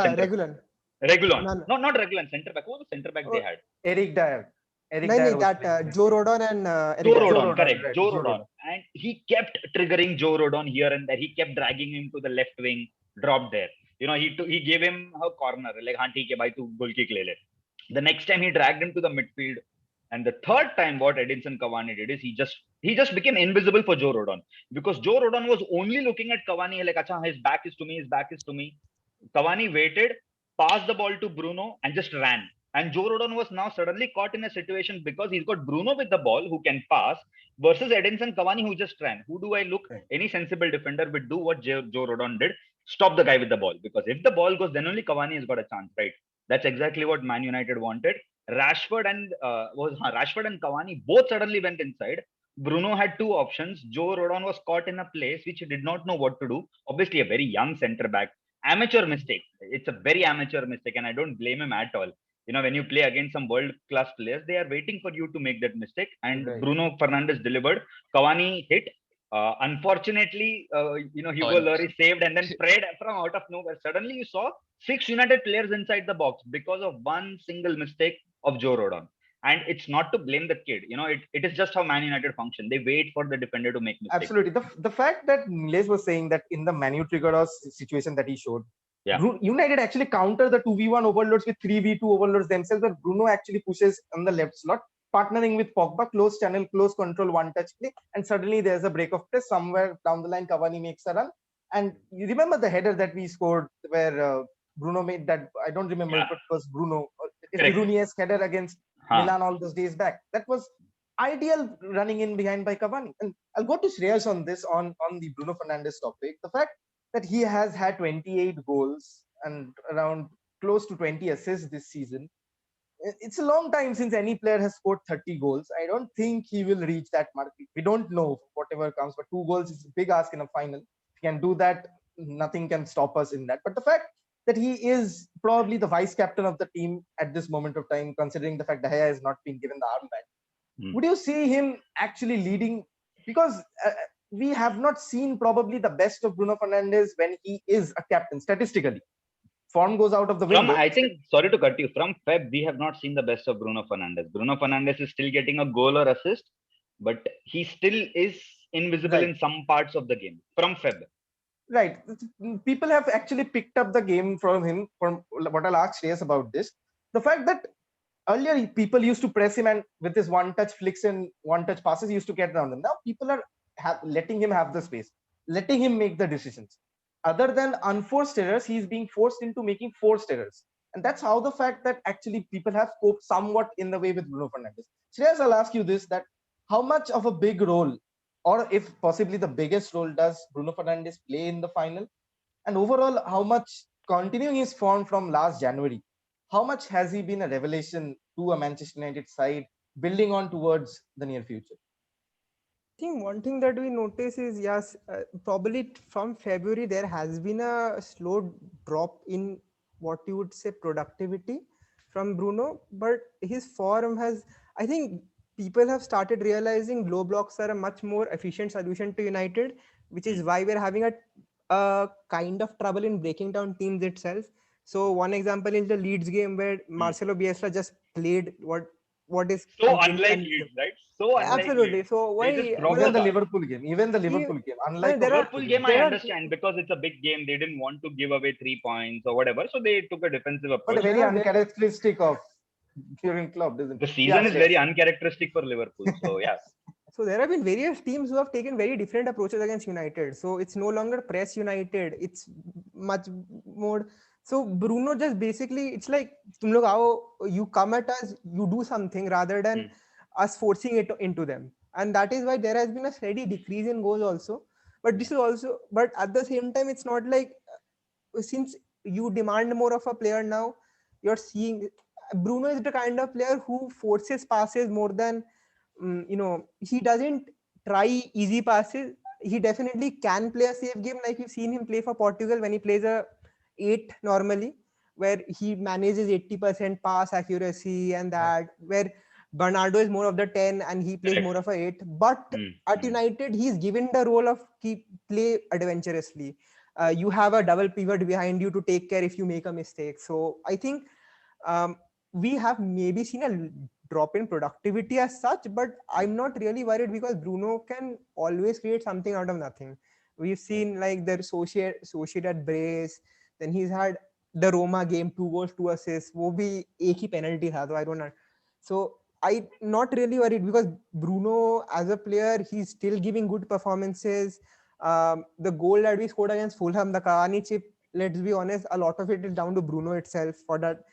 center. Reguilon. No, not Reguilon. Center back. Who was the center back they had? Eric Dyer. Joe Rodon and Joe Rodon, correct. Joe Rodon. And he kept triggering Joe Rodon here and there. He kept dragging him to the left wing, dropped there. He gave him a corner, like, haan, theek hai bhai, tu goal kick le le. The next time he dragged him to the midfield. And the third time what Edinson Cavani did is he just became invisible for Joe Rodon, because Joe Rodon was only looking at Cavani like, acha, his back is to me. Cavani waited, passed the ball to Bruno and just ran. And Joe Rodon was now suddenly caught in a situation because he's got Bruno with the ball who can pass versus Edinson Cavani who just ran. Who do I look? Any sensible defender would do what Joe Rodon did. Stop the guy with the ball, because if the ball goes, then only Cavani has got a chance, right? That's exactly what Man United wanted. Rashford and Cavani both suddenly went inside. Bruno had two options. Joe Rodon was caught in a place which he did not know what to do. Obviously, a very young centre back. Amateur mistake. It's a very amateur mistake, and I don't blame him at all. When you play against some world-class players, they are waiting for you to make that mistake. And Bruno Fernandes delivered. Cavani hit. Unfortunately, Hugo Lloris saved and then spread from out of nowhere. Suddenly, you saw 6 United players inside the box because of one single mistake of Joe Rodon. And it's not to blame the kid. It is just how Man United function. They wait for the defender to make mistakes. Absolutely. The fact that Nilesh was saying that in the Manu Trigoros situation that he showed, United actually counter the 2v1 overloads with 3v2 overloads themselves, but Bruno actually pushes on the left slot, partnering with Pogba, close channel, close control, one-touch play, and suddenly there's a break of press. Somewhere down the line, Cavani makes a run. And you remember the header that we scored where Bruno made that, I don't remember if it was Bruno, Rooney's header against Milan all those days back. That was ideal running in behind by Cavani. And I'll go to Shreyas on this, on the Bruno Fernandes topic. The fact that he has had 28 goals and around close to 20 assists this season. It's a long time since any player has scored 30 goals. I don't think he will reach that mark. We don't know whatever comes, but 2 goals is a big ask in a final. If he can do that, nothing can stop us in that. But the fact that he is probably the vice captain of the team at this moment of time, considering the fact that De Gea has not been given the armband, would you see him actually leading? Because we have not seen probably the best of Bruno Fernandes when he is a captain statistically. Form goes out of the window. I think, sorry to cut you, from Feb, we have not seen the best of Bruno Fernandes. Bruno Fernandes is still getting a goal or assist, but he still is invisible in some parts of the game from Feb. Right. People have actually picked up the game from him. From what I'll ask Shreyas about this, the fact that earlier people used to press him and with his one-touch flicks and one-touch passes, he used to get around them. Now people are letting him have the space, letting him make the decisions. Other than unforced errors, he's being forced into making forced errors. And that's how the fact that actually people have coped somewhat in the way with Bruno Fernandes. Shreyas, I'll ask you this, that how much of a big role, or if possibly the biggest role, does Bruno Fernandes play in the final? And overall, how much, continuing his form from last January, how much has he been a revelation to a Manchester United side, building on towards the near future? think one thing that we notice is yes, probably from February there has been a slow drop in what you would say productivity from Bruno, but his form has. I think people have started realizing low blocks are a much more efficient solution to United, which is why we're having a kind of trouble in breaking down teams itself. So one example is the Leeds game where Marcelo Bielsa just played what is So completely unlike unplayable. Leeds, right? So unlike Absolutely. Leeds. So They just why? brought Even the the Because Liverpool game, even the he, Liverpool game, I unlike mean, of Liverpool game I there are, understand because it's a big game. They didn't want to give away 3 points or whatever, so they took a defensive but approach. very there are there, uncharacteristic of Jurgen Klopp, isn't The it? Yeah, season is Shreyas. very uncharacteristic for Liverpool. So yeah. so there have been various teams who have taken very different approaches against United. So it's no longer press United. It's much more. So Bruno just basically, it's like तुम लोग आओ, you come at us, you do something rather than us forcing it into them, and that is why there has been a steady decrease in goals also. But this is also, but at the same time, it's not like since you demand more of a player now, you're seeing Bruno is the kind of player who forces passes more than he doesn't try easy passes. He definitely can play a safe game, like you've seen him play for Portugal when he plays a 8 normally, where he manages 80% pass accuracy and that, where Bernardo is more of the 10 and he plays Correct. more of a 8. But at United, he's given the role of keep play adventurously. You have a double pivot behind you to take care if you make a mistake. So I think we have maybe seen a drop in productivity as such, but I'm not really worried because Bruno can always create something out of nothing. We've seen like the Sociedad brace, then he's had the Roma game, 2 goals, 2 assists. वो भी एक ही penalty था, so I don't know. So I not really worried because Bruno as a player, he's still giving good performances. The goal that we scored against Fulham, the Cavani chip, let's be honest, a lot of it is down to Bruno itself for that.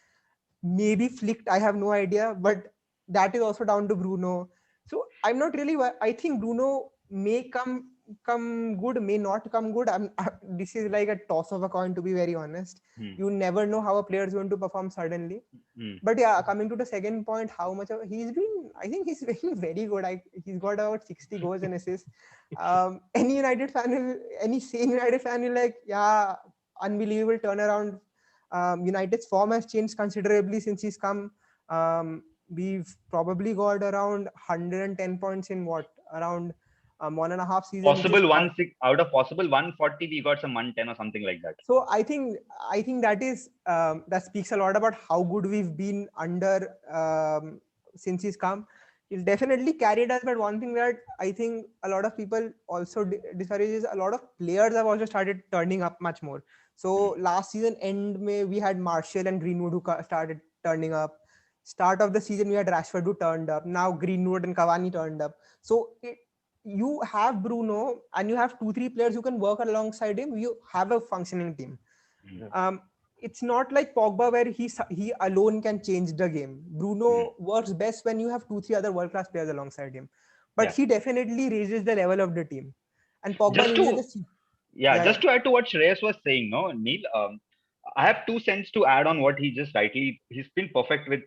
Maybe flicked, I have no idea, but that is also down to Bruno. So I'm not really. I think Bruno may come good, may not come good. This is like a toss of a coin, to be very honest. You never know how a player is going to perform suddenly. But yeah, coming to the second point, how much of, he's been, I think he's been very good. He's got about 60 goals and assists. Any United fan any sane United fan will like, yeah, unbelievable turnaround. United's form has changed considerably since he's come. We've probably got around 110 points in around 1.5 seasons. Possible 160 out of possible 140, we got some 110 or something like that. So I think that is that speaks a lot about how good we've been under since he's come. He's definitely carried us, but one thing that I think a lot of people also discourages, a lot of players have also started turning up much more. So last season end we had Martial and Greenwood who started turning up. Start of the season we had Rashford who turned up. Now Greenwood and Cavani turned up. So you have Bruno and you have 2-3 players who can work alongside him. You have a functioning team. It's not like Pogba where he alone can change the game. Bruno works best when you have 2-3 other world-class players alongside him. But he definitely raises the level of the team. And Pogba just to add to what Shreyas was saying, no, Neil, I have 2 cents to add on what he just he's been perfect with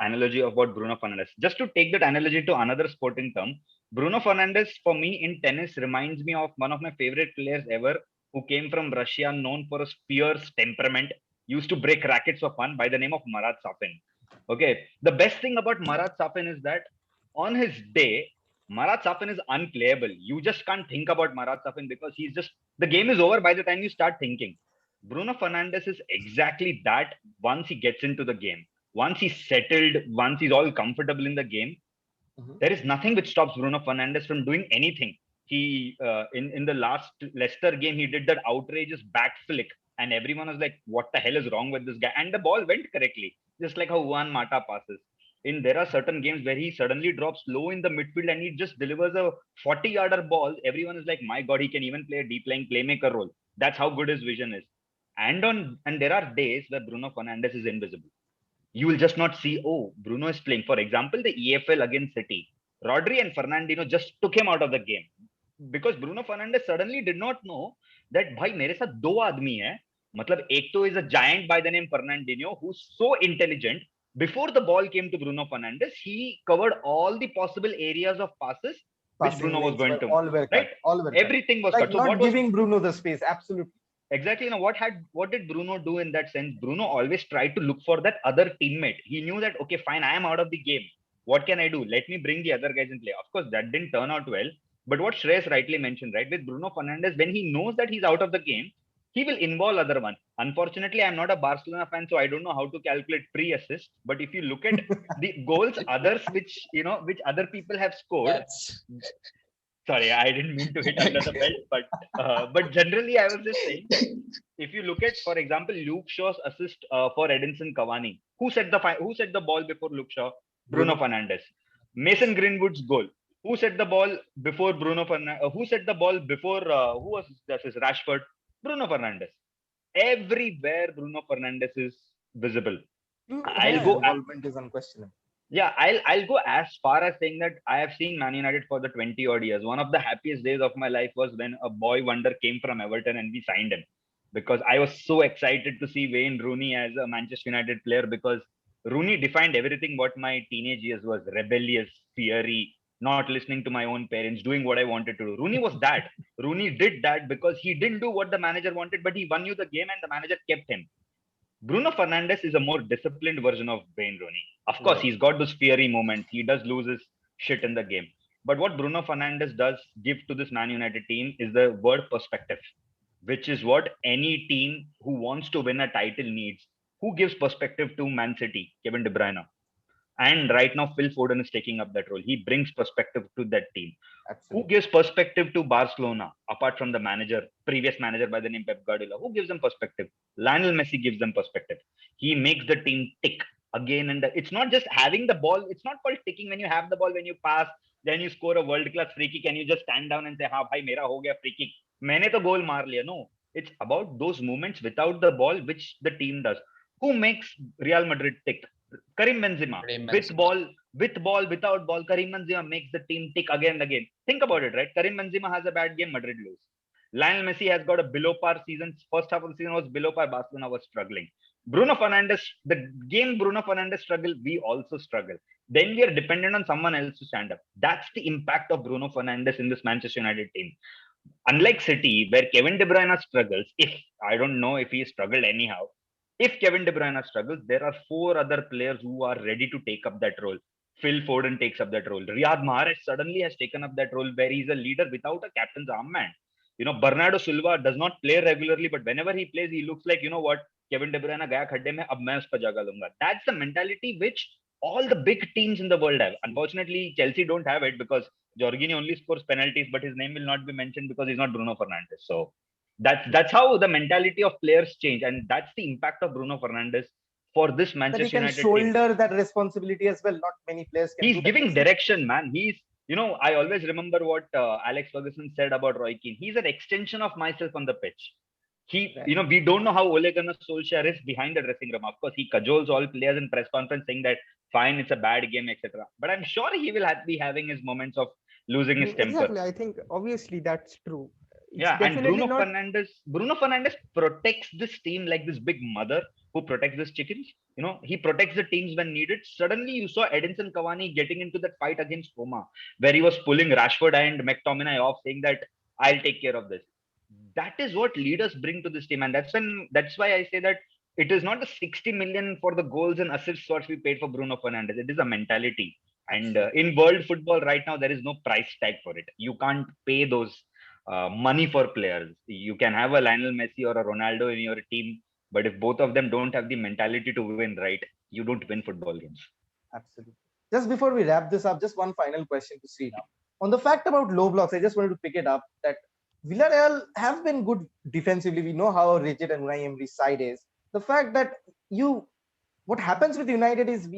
analogy of what Bruno Fernandes. Just to take that analogy to another sporting term, Bruno Fernandes for me in tennis reminds me of one of my favorite players ever who came from Russia, known for his fierce temperament, used to break rackets for fun, by the name of Marat Safin. Okay, the best thing about Marat Safin is that on his day, Marat Safin is unplayable. You just can't think about Marat Safin because the game is over by the time you start thinking. Bruno Fernandes is exactly that once he gets into the game. Once he's settled, once he's all comfortable in the game, there is nothing which stops Bruno Fernandes from doing anything. He in the last Leicester game, he did that outrageous back flick, and everyone was like, "What the hell is wrong with this guy?" And the ball went correctly, just like how Juan Mata passes. There are certain games where he suddenly drops low in the midfield and he just delivers a 40-yarder ball. Everyone is like, "My God, he can even play a deep lying playmaker role." That's how good his vision is. And there are days where Bruno Fernandes is invisible. You will just not see, oh, Bruno is playing. For example, the EFL against City, Rodri and Fernandinho just took him out of the game because Bruno Fernandes suddenly did not know that भाई मेरे साथ 2 आदमी है. मतलब एक तो is a giant by the name Fernandinho who's so intelligent. Before the ball came to Bruno Fernandes, he covered all the possible areas of passes which Passing Bruno was lanes going were to, all were cut. right? All were cut. Everything was Like cut. So not what was giving Bruno the space. Absolutely. exactly, what did Bruno do in that sense? Bruno always tried to look for that other teammate. He knew that, okay, fine, I am out of the game. What can I do? Let me bring the other guys in play. Of course, that didn't turn out well. But what Shreyas rightly mentioned, right, with Bruno Fernandes, when he knows that he's out of the game, he will involve other one. Unfortunately, I'm not a Barcelona fan, so I don't know how to calculate pre-assist. But if you look at the goals others which other people have scored, That's sorry, I didn't mean to hit under the belt, but generally, I was just saying that if you look at, for example, Luke Shaw's assist for Edinson Cavani, who set the ball before Luke Shaw? Bruno Fernandes. Mason Greenwood's goal. Who set the ball before Bruno Fernandes? Who set the ball before who was this? Rashford? Bruno Fernandes. Everywhere Bruno Fernandes is visible. I'll go. Involvement is unquestionable. Yeah, I'll go as far as saying that I have seen Man United for the 20 odd years. One of the happiest days of my life was when a boy wonder came from Everton and we signed him, because I was so excited to see Wayne Rooney as a Manchester United player, because Rooney defined everything what my teenage years was: rebellious, fiery, not listening to my own parents, doing what I wanted to do. Rooney was that. Rooney did that because he didn't do what the manager wanted, but he won you the game and the manager kept him. Bruno Fernandes is a more disciplined version of Wayne Rooney. Of course, he's got those fiery moments. He does lose his shit in the game. But what Bruno Fernandes does give to this Man United team is the word perspective, which is what any team who wants to win a title needs. Who gives perspective to Man City? Kevin De Bruyne. And right now, Phil Foden is taking up that role. He brings perspective to that team. Absolutely. Who gives perspective to Barcelona, apart from the manager, previous manager by the name Pep Guardiola? Who gives them perspective? Lionel Messi gives them perspective. He makes the team tick again. And it's not just having the ball. It's not called ticking when you have the ball, when you pass, then you score a world-class free kick and you just stand down and say, ha, bhai, mera ho gaya free kick. Maine to goal maar liya. No, it's about those moments without the ball, which the team does. Who makes Real Madrid tick? Karim Benzema. With ball, without ball, Karim Benzema makes the team tick again and again. Think about it, right? Karim Benzema has a bad game, Madrid lose. Lionel Messi has got a below par season. First half of the season was below par. Barcelona was struggling. Bruno Fernandes, the game Bruno Fernandes struggled, we also struggle. Then we are dependent on someone else to stand up. That's the impact of Bruno Fernandes in this Manchester United team. Unlike City, where Kevin De Bruyne struggles, if I don't know if he struggled anyhow, if Kevin De Bruyne struggles, there are 4 other players who are ready to take up that role. Phil Foden takes up that role. Riyad Mahrez suddenly has taken up that role where he's a leader without a captain's armband. Bernardo Silva does not play regularly, but whenever he plays, he looks like, what? Kevin De Bruyne gaya khadde mein, ab main uska jagah lunga. That's the mentality which all the big teams in the world have. Unfortunately, Chelsea don't have it because Jorginho only scores penalties, but his name will not be mentioned because he's not Bruno Fernandes. So that's how the mentality of players change, and that's the impact of Bruno Fernandes for this Manchester That he can United shoulder team. that responsibility as well. Not many players can. He's giving direction, man. I always remember what Alex Ferguson said about Roy Keane. He's an extension of myself on the pitch. We don't know how Ole Gunnar Solskjaer is behind the dressing room. Of course, he cajoles all players in press conference saying that fine, it's a bad game, etc. But I'm sure he will be having his moments of losing his temper. Exactly. I think obviously that's true. And Bruno Fernandes protects this team like this big mother who protects his chickens. He protects the teams when needed. Suddenly, you saw Edinson Cavani getting into that fight against Roma, where he was pulling Rashford and McTominay off, saying that I'll take care of this. That is what leaders bring to this team, and that's why I say that it is not the 60 million for the goals and assists what we paid for Bruno Fernandes. It is a mentality, and in world football right now, there is no price tag for it. You can't pay those money for players. You can have a Lionel Messi or a Ronaldo in your team, but if both of them don't have the mentality to win, right, you don't win football games. Absolutely. Just before we wrap this up, just one final question to Sri now. On the fact about low blocks, I just wanted to pick it up that Villarreal have been good defensively. We know how rigid and Unai Emery's side is. The fact that what happens with United is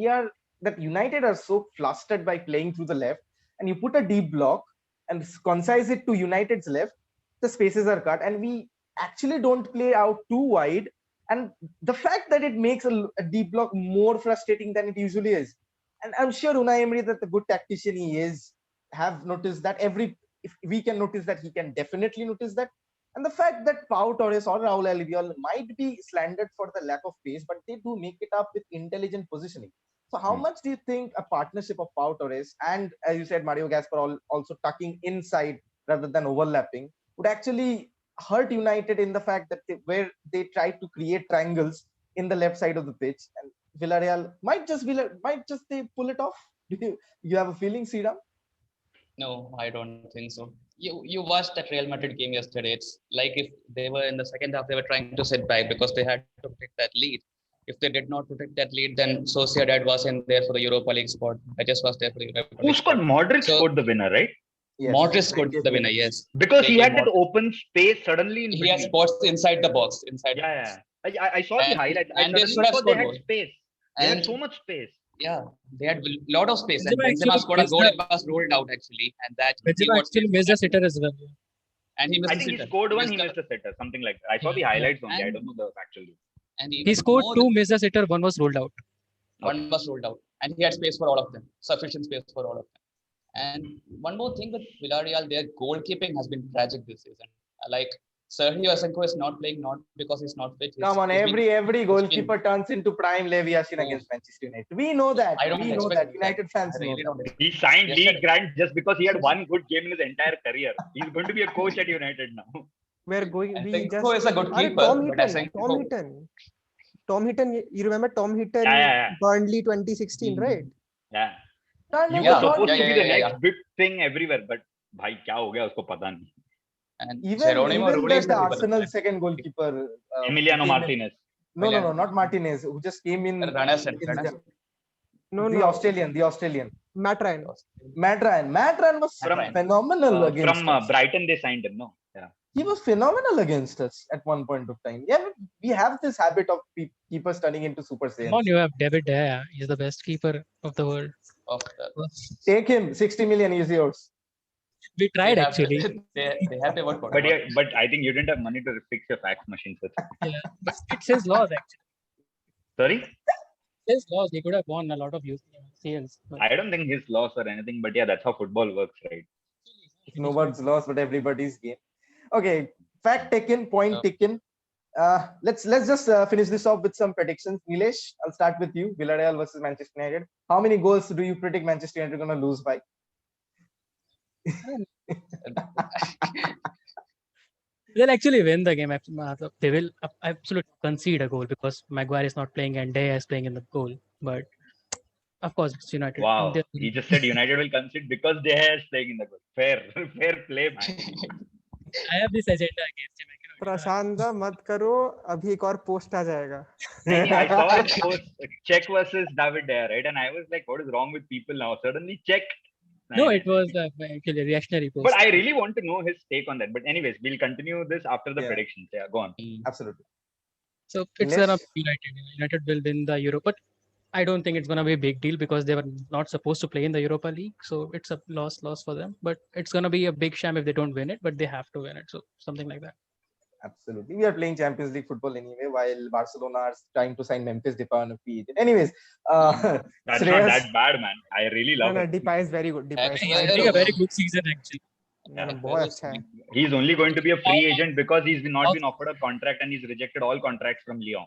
United are so flustered by playing through the left, and you put a deep block and concise it to United's left, the spaces are cut, and we actually don't play out too wide. And the fact that it makes a deep block more frustrating than it usually is. And I'm sure Unai Emery, that the good tactician he is, have noticed that if we can notice that, he can definitely notice that. And the fact that Pau Torres or Raul Albiol might be slandered for the lack of pace, but they do make it up with intelligent positioning. So how much do you think a partnership of Pau Torres and, as you said, Mario Gaspar also tucking inside rather than overlapping would actually hurt United in the fact that where they try to create triangles in the left side of the pitch, and Villarreal might just they pull it off? Do you have a feeling, Sriram? No, I don't think so. You watched that Real Madrid game yesterday. It's like if they were in the second half, they were trying to sit back because they had to protect that lead. If they did not protect that lead, then Sociedad was in there for the Europa League spot. I just was there for the Europa Who League scored? spot. Modric So- scored the winner, right? Yes. Modric scored the winner, yes. Because he They had gave that open space suddenly in He had between. spots inside the box. Yeah. I saw the And- highlights. I and they suddenly should have saw they scored had more. space. They had And so much space. yeah, they had a lot of space. And Benzema Benzema actually scored a missed goal. the- It was rolled out actually, and that he Benzema got actually saved missed the for that sitter as well. and he missed I the think he sitter. scored one, he the- missed a sitter, something like that. I saw the Yeah. highlights only. I And- don't know the actual. And He even scored more 2, missed the sitter, 1 was rolled out. One was rolled out, and he had space for all of them, sufficient space for all of them. And one more thing with Villarreal, their goalkeeping has been tragic this season. Like Sergio Asenko is not playing not because he's not fit. Come on, he's been- every goalkeeper turns into prime Levi Yashin Oh. against Manchester United. We know that. I don't We know expect that. United fans I know really that. don't. He signed Lee Yesterday- Grant just because he had one good game in his entire career. He's going to be a coach at United now. We're going. We Asenko is a good Arre, keeper, Tom but Hitton. Asenko- Tom Hitton. Tom Hitton. You remember Tom Hitton? Yeah. Burnley 2016, Mhm. right? Yeah. Turn He into was Yeah. supposed to Jordi. be the yeah. next big thing everywhere, but भाई क्या हो गया उसको पता नहीं. And Even Geronimo Rulli is that the keeper. Arsenal second goalkeeper. Emiliano came in- Martinez. No, not Martinez, who just came in. Ranasson, against Ranasson. them. No, The no. Australian. Matt Ryan. Matt Ryan. Matt Ryan was From- phenomenal against From us. Brighton they signed him, no? Yeah. He was phenomenal against us at one point of time. Yeah, we have this habit of keepers turning into Super Come Saiyans. on, you have David De Gea. He's the best keeper of the world. Of the, Take him. 60 million is yours. We tried they have- actually. They have to work for But it. yeah, but I think you didn't have money to fix your fax machines. Yeah, but it's his loss actually. Sorry? His loss. He could have won a lot of UCLs. But I don't think his loss or anything, but yeah, that's how football works, right? No one's lost, but everybody's game. Okay, fact taken, point Yeah. taken. Let's just finish this off with some predictions. Nilesh, I'll start with you. Villarreal versus Manchester United. How many goals do you predict Manchester United are going to lose by? they'll actually win the game. They will absolutely concede a goal because Maguire is not playing and De Gea is playing in the goal. But of course, it's United. Wow. They're- He just said United will concede because they are playing in the goal. Fair play, man. I have this agenda against him. I cannot- प्रशांत मत करो अभी एक और post आ जाएगा. I saw his post, Czech versus David De Gea, right? And I was like, what is wrong with people now? Suddenly Czech. No, it was actually a reactionary post. But I really want to know his take on that. But anyways, we'll continue this after the Yeah. predictions. Yeah, go on. Absolutely. So it's gonna be United. United will win the Euro, but I don't think it's gonna be a big deal because they were not supposed to play in the Europa League. So it's a loss for them. But it's gonna be a big sham if they don't win it. But they have to win it. So something like that. Absolutely. We are playing Champions League football anyway, while Barcelona are trying to sign Memphis Depay on a free agent. Anyways, That's Shreyas- not that bad, man. I really No, love no, it. Depay is very good. Depay is Actually, I very think a good. very good season actually. No, no, बहुत अच्छा है. He's only going to be a free agent because he's not been offered a contract and he's rejected all contracts from Lyon.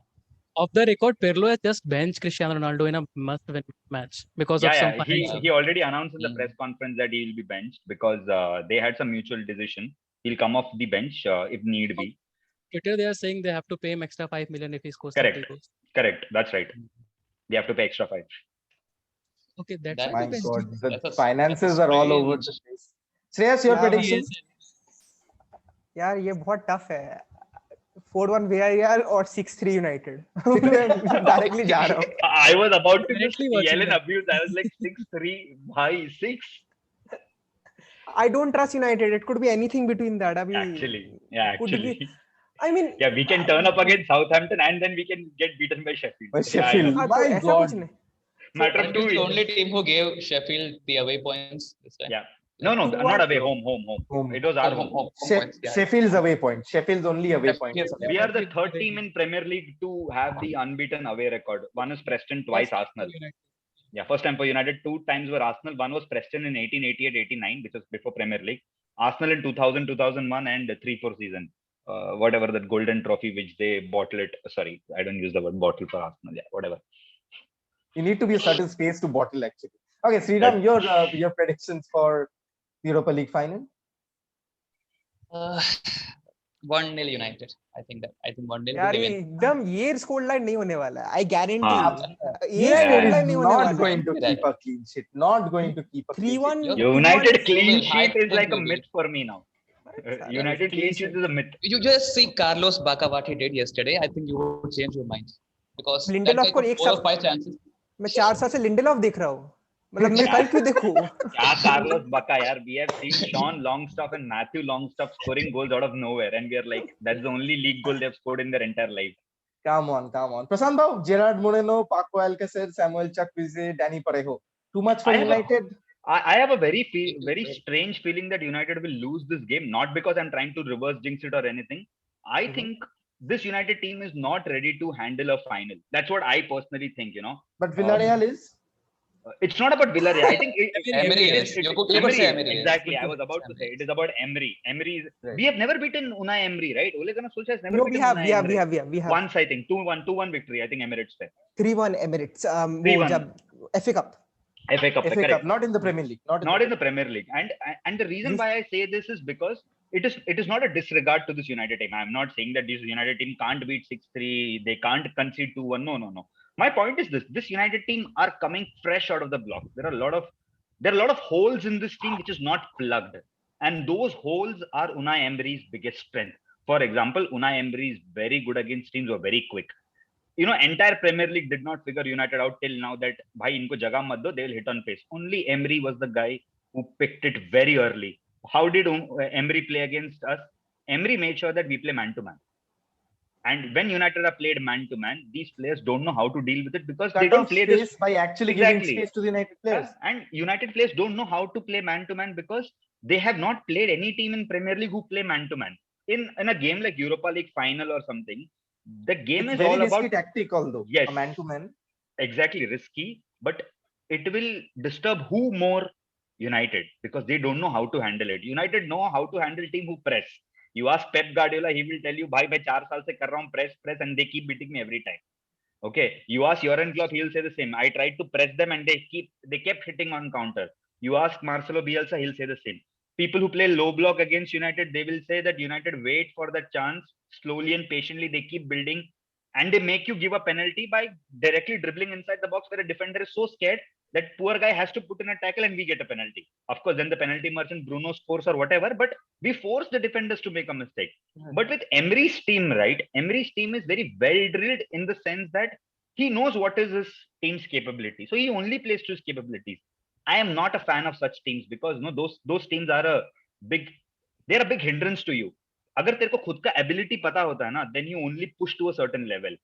Off the record, Pirlo has just benched Cristiano Ronaldo in a must-win match because of some Yeah. financial. He already announced in the Mm. press conference that he will be benched because they had some mutual decision. He'll come off the bench if need be. Twitter, they are saying they have to pay him extra 5 million if he scores Correct. 30 goals. Correct. That's right. They have to pay extra 5. Okay, that's That- why my they benched God, him. the That's a- finances that's are all over strange. the place. Shreyas, your Yeah, prediction? यार ये बहुत tough है. 4-1 VAR और 6-3 United. मैं directly जा रहा हूँ. I was about to just Directly watching yell in that. abuse. I was like 6-3. Bhai, 6. I don't trust United. It could be anything between that. अभी Actually. Yeah, could be- actually. I mean, Yeah, we can turn up against Southampton and then we can get beaten by Sheffield. By Yeah, I Sheffield. know. हाँ, तो My ऐसा God. कुछ नहीं. Matter of Aren't 2 you the weeks. only team who gave Sheffield the away points this time? Yeah. No, Two not one. away. Home. Home. It was our home. Home She- points, yeah. Sheffield's away point. Sheffield's only away point. Yes, We are the third team in Premier League to have the unbeaten away record. One is Preston, twice Arsenal. United. Yeah, first time for United, 2 times were Arsenal. One was Preston in 1888-89, which was before Premier League. Arsenal in 2000, 2001, and 3-4 season. Whatever that golden trophy which they bottle it. Sorry, I don't use the word bottle for Arsenal. Yeah, whatever. You need to be a certain space to bottle actually. Okay, Sriram, your predictions for Europa League final? 1-0 United. I think 1-0 यार they ये win. एकदम ये score line नहीं होने वाला है I guarantee हाँ. ये United स्कोर is लाइन नहीं होने not वाला going to Right. keep a clean sheet. Not going to keep a clean sheet. 3-1 United 2-1 clean will. I sheet is think like a we will. myth for me now. United clean sheet is a myth. You just see Carlos Bacca what he did yesterday. I think you would change your mind because that Lindelof guy को got एक 4 or सब 5 chances. मैं 4 साल से Lindelof देख रहा हूँ मतलब मैं कल क्यों देखूं क्या Carlos Bacca, yaar. We have seen Sean Longstaff and Matthew Longstaff scoring goals out of nowhere, and we are like, that's the only league goal they've scored in their entire life. Come on. Prashant Bhau, Gerard Moreno, Paco Alcacer, Samuel Chukwueze, Danny Parejo. Too much for United? I have a very strange feeling that United will lose this game, not because I'm trying to reverse jinx it or anything. I think this United team is not ready to handle a final. That's what I personally think, But Villarreal is? It's not about Villarreal. I think Emery is. You could say Emery is. Exactly. I was about to say it is about Emery. Emery is. Right. We have never beaten Unai Emery, right? Ole Gunnar Solskjaer has never no beaten we have Unai we have Emery. we have Once I think 2-1 victory. I think Emirates पे. 3-1 Emirates वो 3-1. जब FA Cup FA Cup, FA Cup, correct. not in the Premier League. Not in the Premier League. And the reason why I say this is because it is not a disregard to this United team. I'm not saying that this United team can't beat 6-3. They can't concede 2-1. No. My point is this United team are coming fresh out of the block. There are a lot of holes in this team which is not plugged. And those holes are Unai Emery's biggest strength. For example, Unai Emery is very good against teams who are very quick. Entire Premier League did not figure United out till now that bhai inko jagah mat do, they will hit on pace. Only Emery was the guy who picked it very early. How did Emery play against us? Emery made sure that we play man to man. And when United are played man to man, these players don't know how to deal with it because they don't play this by actually Exactly. giving space to the United players. And United players don't know how to play man to man because they have not played any team in Premier League who play man to man. In a game like Europa League final or something, the game It's is very all risky about tactic, although Yes. a man to man. exactly risky, but it will disturb who more? United, because they don't know how to handle it. United know how to handle team who press. You ask Pep Guardiola, he will tell you, bhai, main 4 saal se kar raha hu, press, and they keep beating me every time. Okay. You ask Jurgen Klopp, he'll say the same. I tried to press them and they kept hitting on counter. You ask Marcelo Bielsa, he'll say the same. People who play low block against United, they will say that United wait for the chance, slowly and patiently they keep building, and they make you give a penalty by directly dribbling inside the box where a defender is so scared that poor guy has to put in a tackle and we get a penalty. Of course, then the penalty merchant, Bruno scores or whatever, but we force the defenders to make a mistake. But with Emery's team, right, Emery's team is very well drilled in the sense that he knows what is his team's capability. So he only plays to his capabilities. I am not a fan of such teams because those teams are a big hindrance to you. अगर तेरे को खुद का ability पता होता है ना, then you only push to a certain level.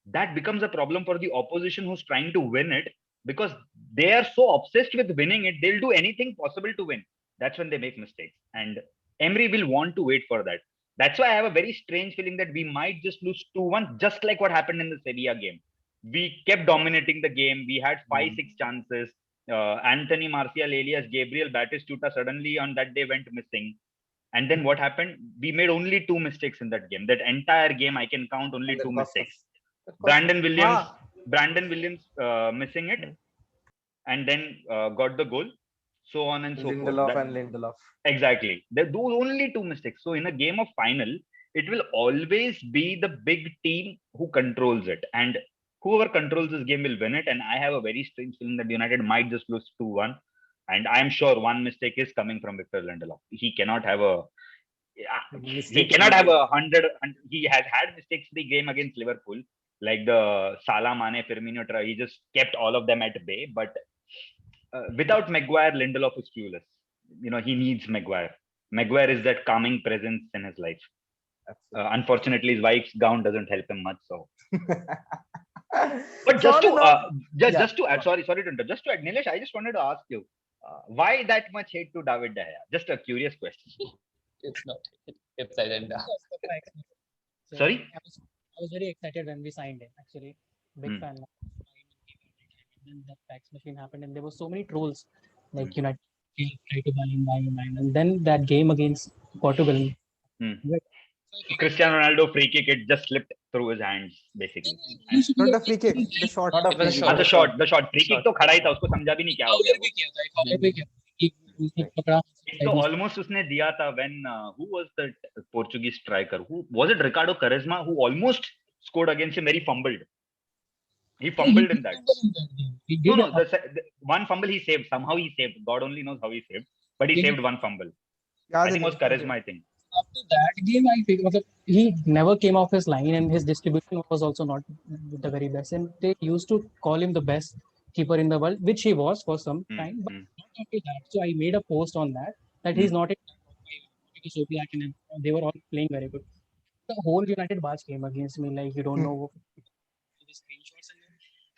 That becomes a problem for the opposition who's trying to win it because they are so obsessed with winning it, they'll do anything possible to win. That's when they make mistakes. And Emery will want to wait for that. That's why I have a very strange feeling that we might just lose 2-1, just like what happened in the Sevilla game. We kept dominating the game. We had 5-6 chances. Anthony Martial, Elias, Gabriel, Batistuta suddenly on that day went missing. And then what happened? We made only 2 mistakes in that game. That entire game, I can count only 2 mistakes. Brandon Williams missing it, and then got the goal. So on and so forth. Lindelof. Exactly. Those only 2 mistakes. So in a game of final, it will always be the big team who controls it. And whoever controls this game will win it. And I have a very strange feeling that United might just lose 2-1. And I'm sure one mistake is coming from Victor Lindelof. He cannot have a 100. He has had mistakes in the game against Liverpool, like the Salah, Mane, Firmino try. He just kept all of them at bay. But without Maguire, Lindelof is clueless. He needs Maguire. Maguire is that calming presence in his life. Unfortunately, his wife's gown doesn't help him much. So. But just to add, sorry to interrupt. Just to add, Nilesh, I just wanted to ask you, why that much hate to David De Gea? Just a curious question. It's not. It's agenda. Sorry? I was very excited when we signed him. Actually, big fan. Then that fax machine happened, and there were so many trolls. Like United tried to buy him, and then that game against Portugal. So I Cristiano Ronaldo free kick, it just slipped through his hands, basically. Not the free kick, the shot. Not a It was a free shot. kick, The shot, free kick तो खड़ा ही था, उसको समझा भी नहीं क्या हो गया वो. भी किया था, फाउलर भी किया था, कि पकड़ा एक तो almost उसने दिया था when who was the Portuguese striker? Who was it? Ricardo Quaresma, who almost scored against him, very fumbled. He fumbled in that. He did No, the one fumble he saved. Somehow he saved. God only knows how he saved, but he Did he- saved one fumble. याद I think it was नहीं, Quaresma. I think. after that game, I think he never came off his line, and his distribution was also not the very best. And they used to call him the best keeper in the world, which he was for some time. But not after that. So I made a post on that he's not in Sophia and they were all playing very good. The whole United batch came against me, like you don't know the screenshots.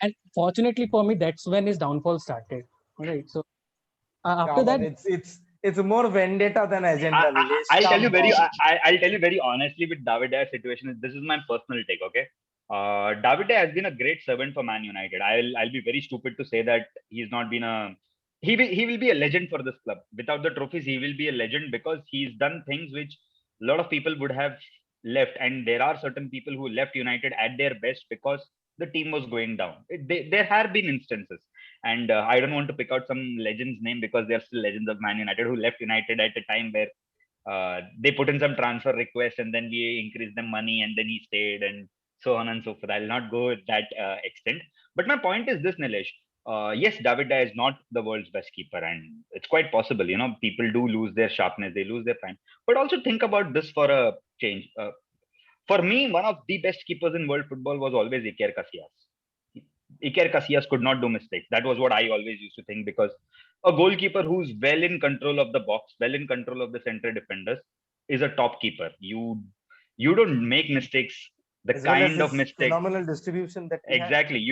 And fortunately for me, that's when his downfall started. All right. So after Yeah, that, but it's more vendetta than agenda. Nilesh. I'll tell you Come very on. I'll tell you very honestly with David Deya's situation. This is my personal take. Okay. David De has been a great servant for Man United. I'll be very stupid to say that he's not been a he will be a legend for this club. Without the trophies, he will be a legend because he's done things which a lot of people would have left. And there are certain people who left United at their best because the team was going down. There have been instances. And I don't want to pick out some legends' name because they're still legends of Man United who left United at a time where they put in some transfer request and then we increased them money and then he stayed and so on and so forth. I'll not go with that extent. But my point is this, Nilesh. Yes, David Daya is not the world's best keeper, and it's quite possible. You know, people do lose their sharpness, they lose their prime. But also think about this for a change. For me, one of the best keepers in world football was always Iker Casillas. Iker Casillas could not do mistakes. That was what I always used to think because a goalkeeper who's well in control of the box, well in control of the center defenders, is a top keeper. You don't make mistakes. The As well as kind of his mistake. phenomenal distribution that he had. Exactly.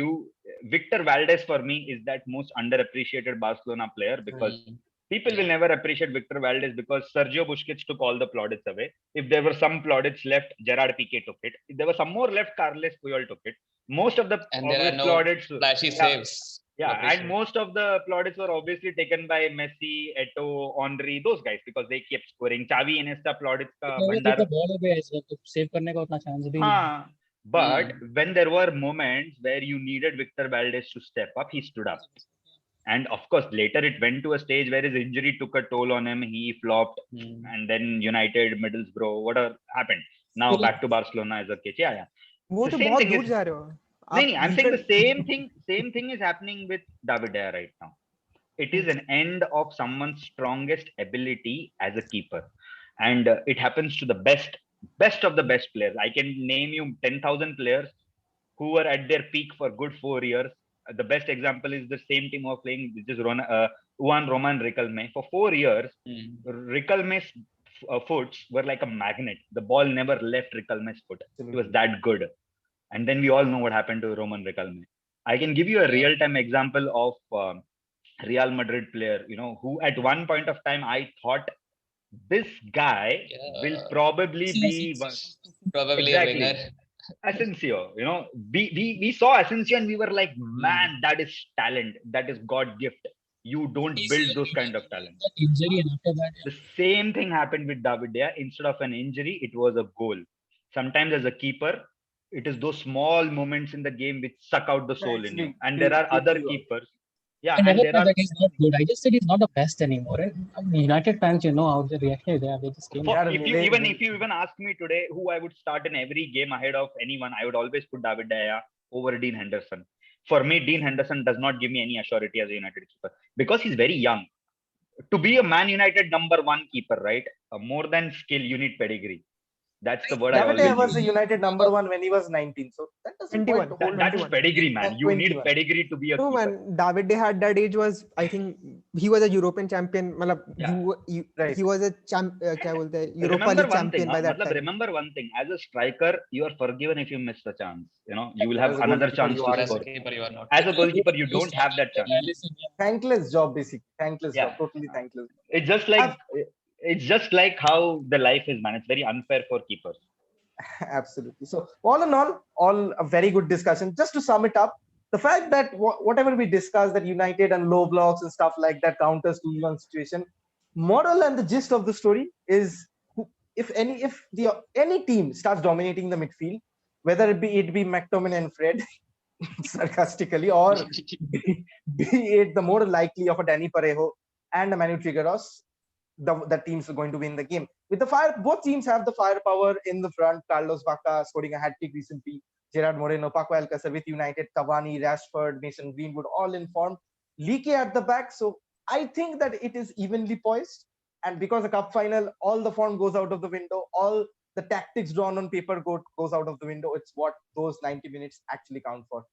Victor Valdez for me is that most underappreciated Barcelona player because people will never appreciate Victor Valdez because Sergio Busquets took all the plaudits away. If there were some plaudits left, Gerard Piqué took it. If there was some more left, Carles Puyol took it. Most of the And there are no plaudits, flashy saves. yeah, obviously. and most of the plaudits were obviously taken by Messi, Eto'o, Henry, those guys because they kept scoring. Xavi, Iniesta plaudits का never भंडार. took the ball away as well, तो save करने का उतना chance भी नहीं. हाँ, but when there were moments where you needed Victor Valdez to step up, he stood up. And of course, later it went to a stage where his injury took a toll on him. He flopped, and then United, Middlesbrough, whatever happened. Now back to Barcelona as a case. Yeah. वो The तो same बहुत thing दूर is- जा रहे हो No, I'm saying the weekend- same thing. Same thing is happening with David De Gea right now. It is an end of someone's strongest ability as a keeper, and it happens to the best of the best players. I can name you 10,000 players who were at their peak for good 4 years. The best example is the same team of playing, which is Juan Roman Riquelme. For 4 years, Riquelme's foots were like a magnet. The ball never left Riquelme's foot. It was that good. And then we all know what happened to Roman Riquelme. I can give you a real-time example of Real Madrid player, who at one point of time I thought this guy will probably be Probably Exactly. a winner. Asensio. We saw Asensio and we were like, man, that is talent. That is God gift. You don't build those kind of talent. That injury and after that, The same thing happened with David De Gea. Instead of an injury, it was a goal. Sometimes as a keeper, it is those small moments in the game which suck out the soul in you. And there are other keepers. Yeah, I and never there said are that he's not good. I just said he's not the best anymore. And United fans, how the reaction they are. They just came. Yeah, if you even ask me today who I would start in every game ahead of anyone, I would always put David De Gea over Dean Henderson. For me, Dean Henderson does not give me any assurity as a United keeper because he's very young. To be a Man United number 1 keeper, right? More than skill, you need pedigree. That's the word I David De Gea always was use. a United number 1 when he was 19. So that doesn't 21. quite hold That is 21. pedigree, man. You need 21. pedigree to be a No keeper. man, David De Gea at that age was, I think, he was a European champion. मतलब Yeah. Right. he was a क्या बोलते हैं, Europa Remember League one champion thing. by that time. Remember one thing. As a striker, you are forgiven if you miss the chance. You will have As a another goalkeeper, chance you to are As a score. keeper, you are not. As a goalkeeper, you don't have that chance. Thankless job, basically. Thankless Yeah. job. Totally thankless. It's just like how the life is, man. It's very unfair for keepers. Absolutely. So all in all a very good discussion. Just to sum it up, the fact that whatever we discussed, that United and low blocks and stuff like that counters 2-1 situation, moral and the gist of the story is if any team starts dominating the midfield, whether it be McTominay and Fred, sarcastically, or be it the more likely of a Danny Parejo and a Manu Trigueros, the teams are going to win the game. With the fire, both teams have the firepower in the front. Carlos Bacca scoring a hat trick recently. Gerard Moreno, Paco Alcacer with United, Cavani, Rashford, Mason Greenwood, all in form. Leaky at the back. So I think that it is evenly poised. And because the cup final, all the form goes out of the window, all the tactics drawn on paper goes out of the window. It's what those 90 minutes actually count for.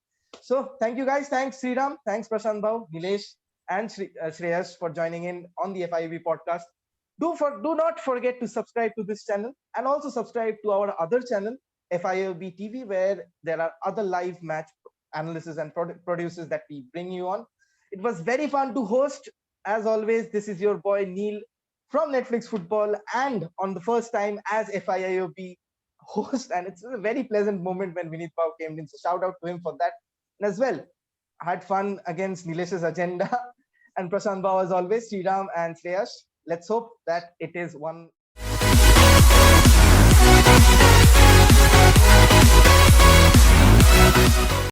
So thank you guys. Thanks Sriram. Thanks Prashant Bhau, Nilesh, and Shreyas for joining in on the FIAB podcast. Do not forget to subscribe to this channel and also subscribe to our other channel, FIAB TV, where there are other live match analysis and producers that we bring you on. It was very fun to host. As always, this is your boy Neil from Netflix Football, and on the first time as FIAB host. And it's a very pleasant moment when Vinith Pau came in. So shout out to him for that. And as well, I had fun against Nilesh's agenda and Prashant Bhau as always, Sriram and Shreyas. Let's hope that it is one